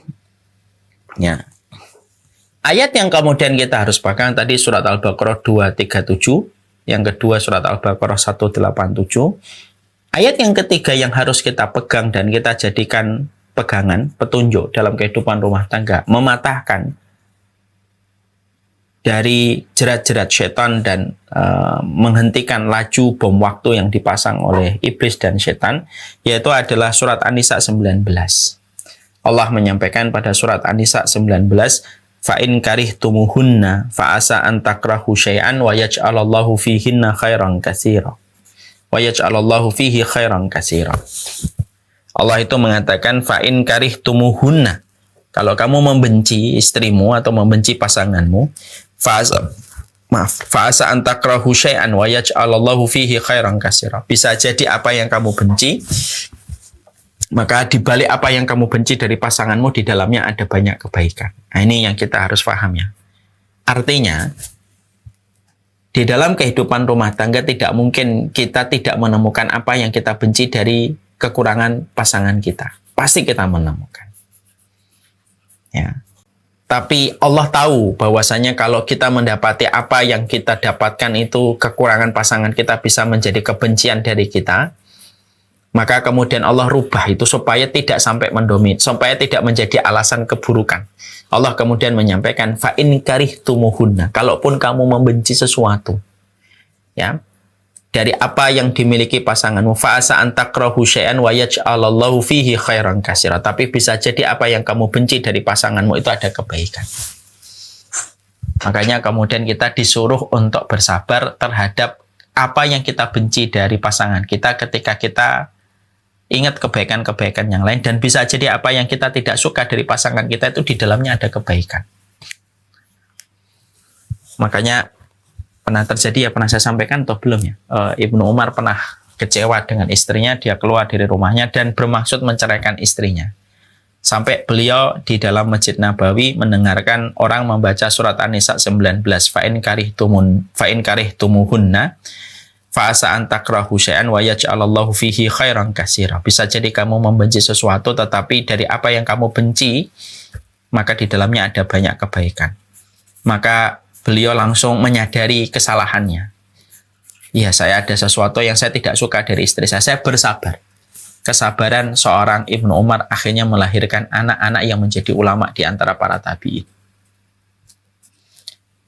ya, ayat yang kemudian kita harus pegang tadi surat Al-Baqarah 237, yang kedua surat Al-Baqarah 187. Ayat yang ketiga yang harus kita pegang dan kita jadikan pegangan, petunjuk dalam kehidupan rumah tangga, mematahkan dari jerat-jerat setan dan menghentikan laju bom waktu yang dipasang oleh iblis dan setan, yaitu adalah surat An-Nisa 19. Allah menyampaikan pada surat An-Nisa 19, fa in karihtumuhunna fa asa an takrahu syai'an wa yaj'alallahu fihinna khairan katsira wa yaj'alallahu fihi khairan katsira. Allah itu mengatakan fa'in karihtumuhunna. Kalau kamu membenci istrimu atau membenci pasanganmu, fa'asa an takrahu syai'an wa yaj'alallahu fihi khairan katsira. Bisa jadi apa yang kamu benci, maka di balik apa yang kamu benci dari pasanganmu, di dalamnya ada banyak kebaikan. Nah, ini yang kita harus paham ya. Artinya, di dalam kehidupan rumah tangga tidak mungkin kita tidak menemukan apa yang kita benci dari kekurangan pasangan kita. Pasti kita menemukan. Ya. Tapi Allah tahu bahwasanya kalau kita mendapati apa yang kita dapatkan itu kekurangan pasangan kita bisa menjadi kebencian dari kita, maka kemudian Allah rubah itu supaya tidak sampai mendominasi, supaya tidak menjadi alasan keburukan. Allah kemudian menyampaikan fa'in karihtumuhunna. Kalaupun kamu membenci sesuatu, ya, dari apa yang dimiliki pasanganmu, fa'asa an takrahu syai'an wa yaj'alallahu fihi khairan katsira. Tapi bisa jadi apa yang kamu benci dari pasanganmu itu ada kebaikan. Makanya kemudian kita disuruh untuk bersabar terhadap apa yang kita benci dari pasangan kita ketika kita ingat kebaikan-kebaikan yang lain, dan bisa jadi apa yang kita tidak suka dari pasangan kita itu di dalamnya ada kebaikan. Makanya pernah terjadi ya, pernah saya sampaikan atau belum ya, Ibnu Umar pernah kecewa dengan istrinya, dia keluar dari rumahnya dan bermaksud menceraikan istrinya. Sampai beliau di dalam Masjid Nabawi mendengarkan orang membaca surat An-Nisa 19, fa'in karihtumuhunna fa'asa an takrahu syai'an wa yaj'alallahu fihi khairan katsira. Bisa jadi kamu membenci sesuatu, tetapi dari apa yang kamu benci, maka di dalamnya ada banyak kebaikan. Maka beliau langsung menyadari kesalahannya. Ya, saya ada sesuatu yang saya tidak suka dari istri saya bersabar. Kesabaran seorang Ibnu Umar akhirnya melahirkan anak-anak yang menjadi ulama di antara para tabi'in.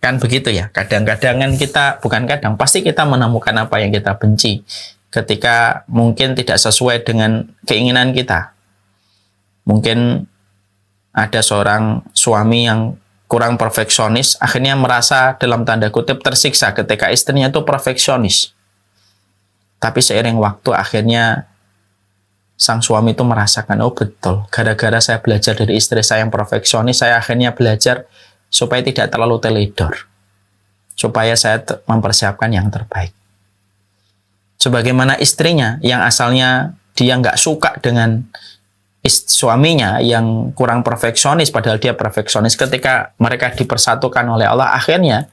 Kan begitu ya, kadang-kadang kan kita, bukan kadang, pasti kita menemukan apa yang kita benci ketika mungkin tidak sesuai dengan keinginan kita. Mungkin ada seorang suami yang kurang perfeksionis, akhirnya merasa dalam tanda kutip tersiksa ketika istrinya itu perfeksionis. Tapi seiring waktu akhirnya sang suami itu merasakan, oh betul, gara-gara saya belajar dari istri saya yang perfeksionis, saya akhirnya belajar supaya tidak terlalu teledor, supaya saya mempersiapkan yang terbaik. Sebagaimana istrinya yang asalnya dia nggak suka dengan suaminya yang kurang perfeksionis, padahal dia perfeksionis, ketika mereka dipersatukan oleh Allah, akhirnya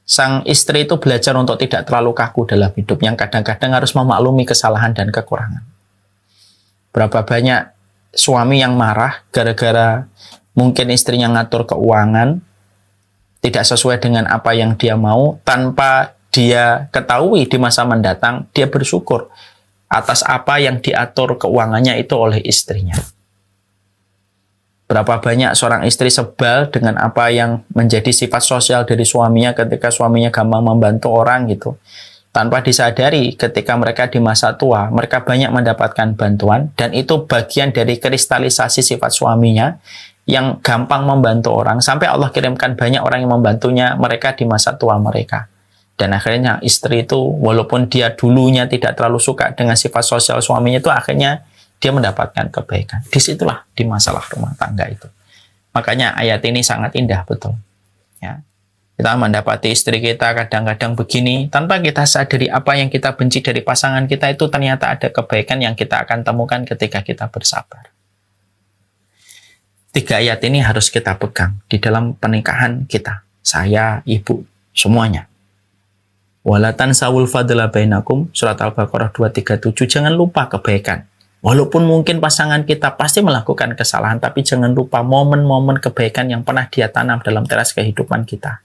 sang istri itu belajar untuk tidak terlalu kaku dalam hidup, yang kadang-kadang harus memaklumi kesalahan dan kekurangan. Berapa banyak suami yang marah gara-gara mungkin istrinya ngatur keuangan tidak sesuai dengan apa yang dia mau, tanpa dia ketahui di masa mendatang dia bersyukur atas apa yang diatur keuangannya itu oleh istrinya. Berapa banyak seorang istri sebal dengan apa yang menjadi sifat sosial dari suaminya ketika suaminya gampang membantu orang gitu. Tanpa disadari ketika mereka di masa tua, mereka banyak mendapatkan bantuan, dan itu bagian dari kristalisasi sifat suaminya yang gampang membantu orang, sampai Allah kirimkan banyak orang yang membantunya mereka di masa tua mereka. Dan akhirnya istri itu walaupun dia dulunya tidak terlalu suka dengan sifat sosial suaminya itu, akhirnya dia mendapatkan kebaikan. Disitulah di masalah rumah tangga itu. Makanya ayat ini sangat indah betul. Ya. Kita mendapati istri kita kadang-kadang begini, tanpa kita sadari apa yang kita benci dari pasangan kita itu ternyata ada kebaikan yang kita akan temukan ketika kita bersabar. 3 ayat ini harus kita pegang di dalam pernikahan kita. Saya, ibu, semuanya. Wala tansawul fadla bainakum, surat Al-Baqarah 237, jangan lupa kebaikan. Walaupun mungkin pasangan kita pasti melakukan kesalahan, tapi jangan lupa momen-momen kebaikan yang pernah dia tanam dalam teras kehidupan kita.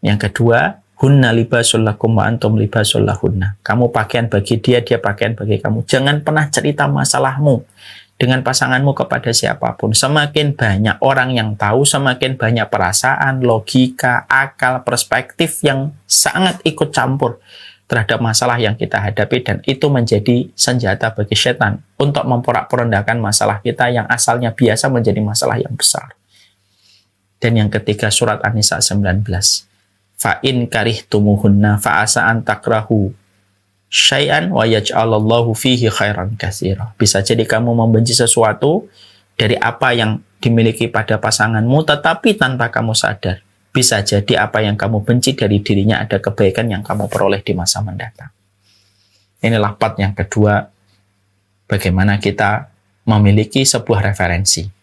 Yang kedua, hunna libasul lakum wa antum libasul lahunna. Kamu pakaian bagi dia, dia pakaian bagi kamu. Jangan pernah cerita masalahmu dengan pasanganmu kepada siapapun. Semakin banyak orang yang tahu, semakin banyak perasaan, logika, akal, perspektif yang sangat ikut campur terhadap masalah yang kita hadapi, dan itu menjadi senjata bagi setan untuk memporak-porandakan masalah kita yang asalnya biasa menjadi masalah yang besar. Dan yang ketiga, surat An-Nisa 19. Fa'in karihtumuhunna fa'asa an takrahu syai'an wa yaj'alallahu fihi khairan katsira. Bisa jadi kamu membenci sesuatu dari apa yang dimiliki pada pasanganmu tetapi tanpa kamu sadar. Bisa jadi apa yang kamu benci dari dirinya ada kebaikan yang kamu peroleh di masa mendatang. Inilah part yang kedua, bagaimana kita memiliki sebuah referensi.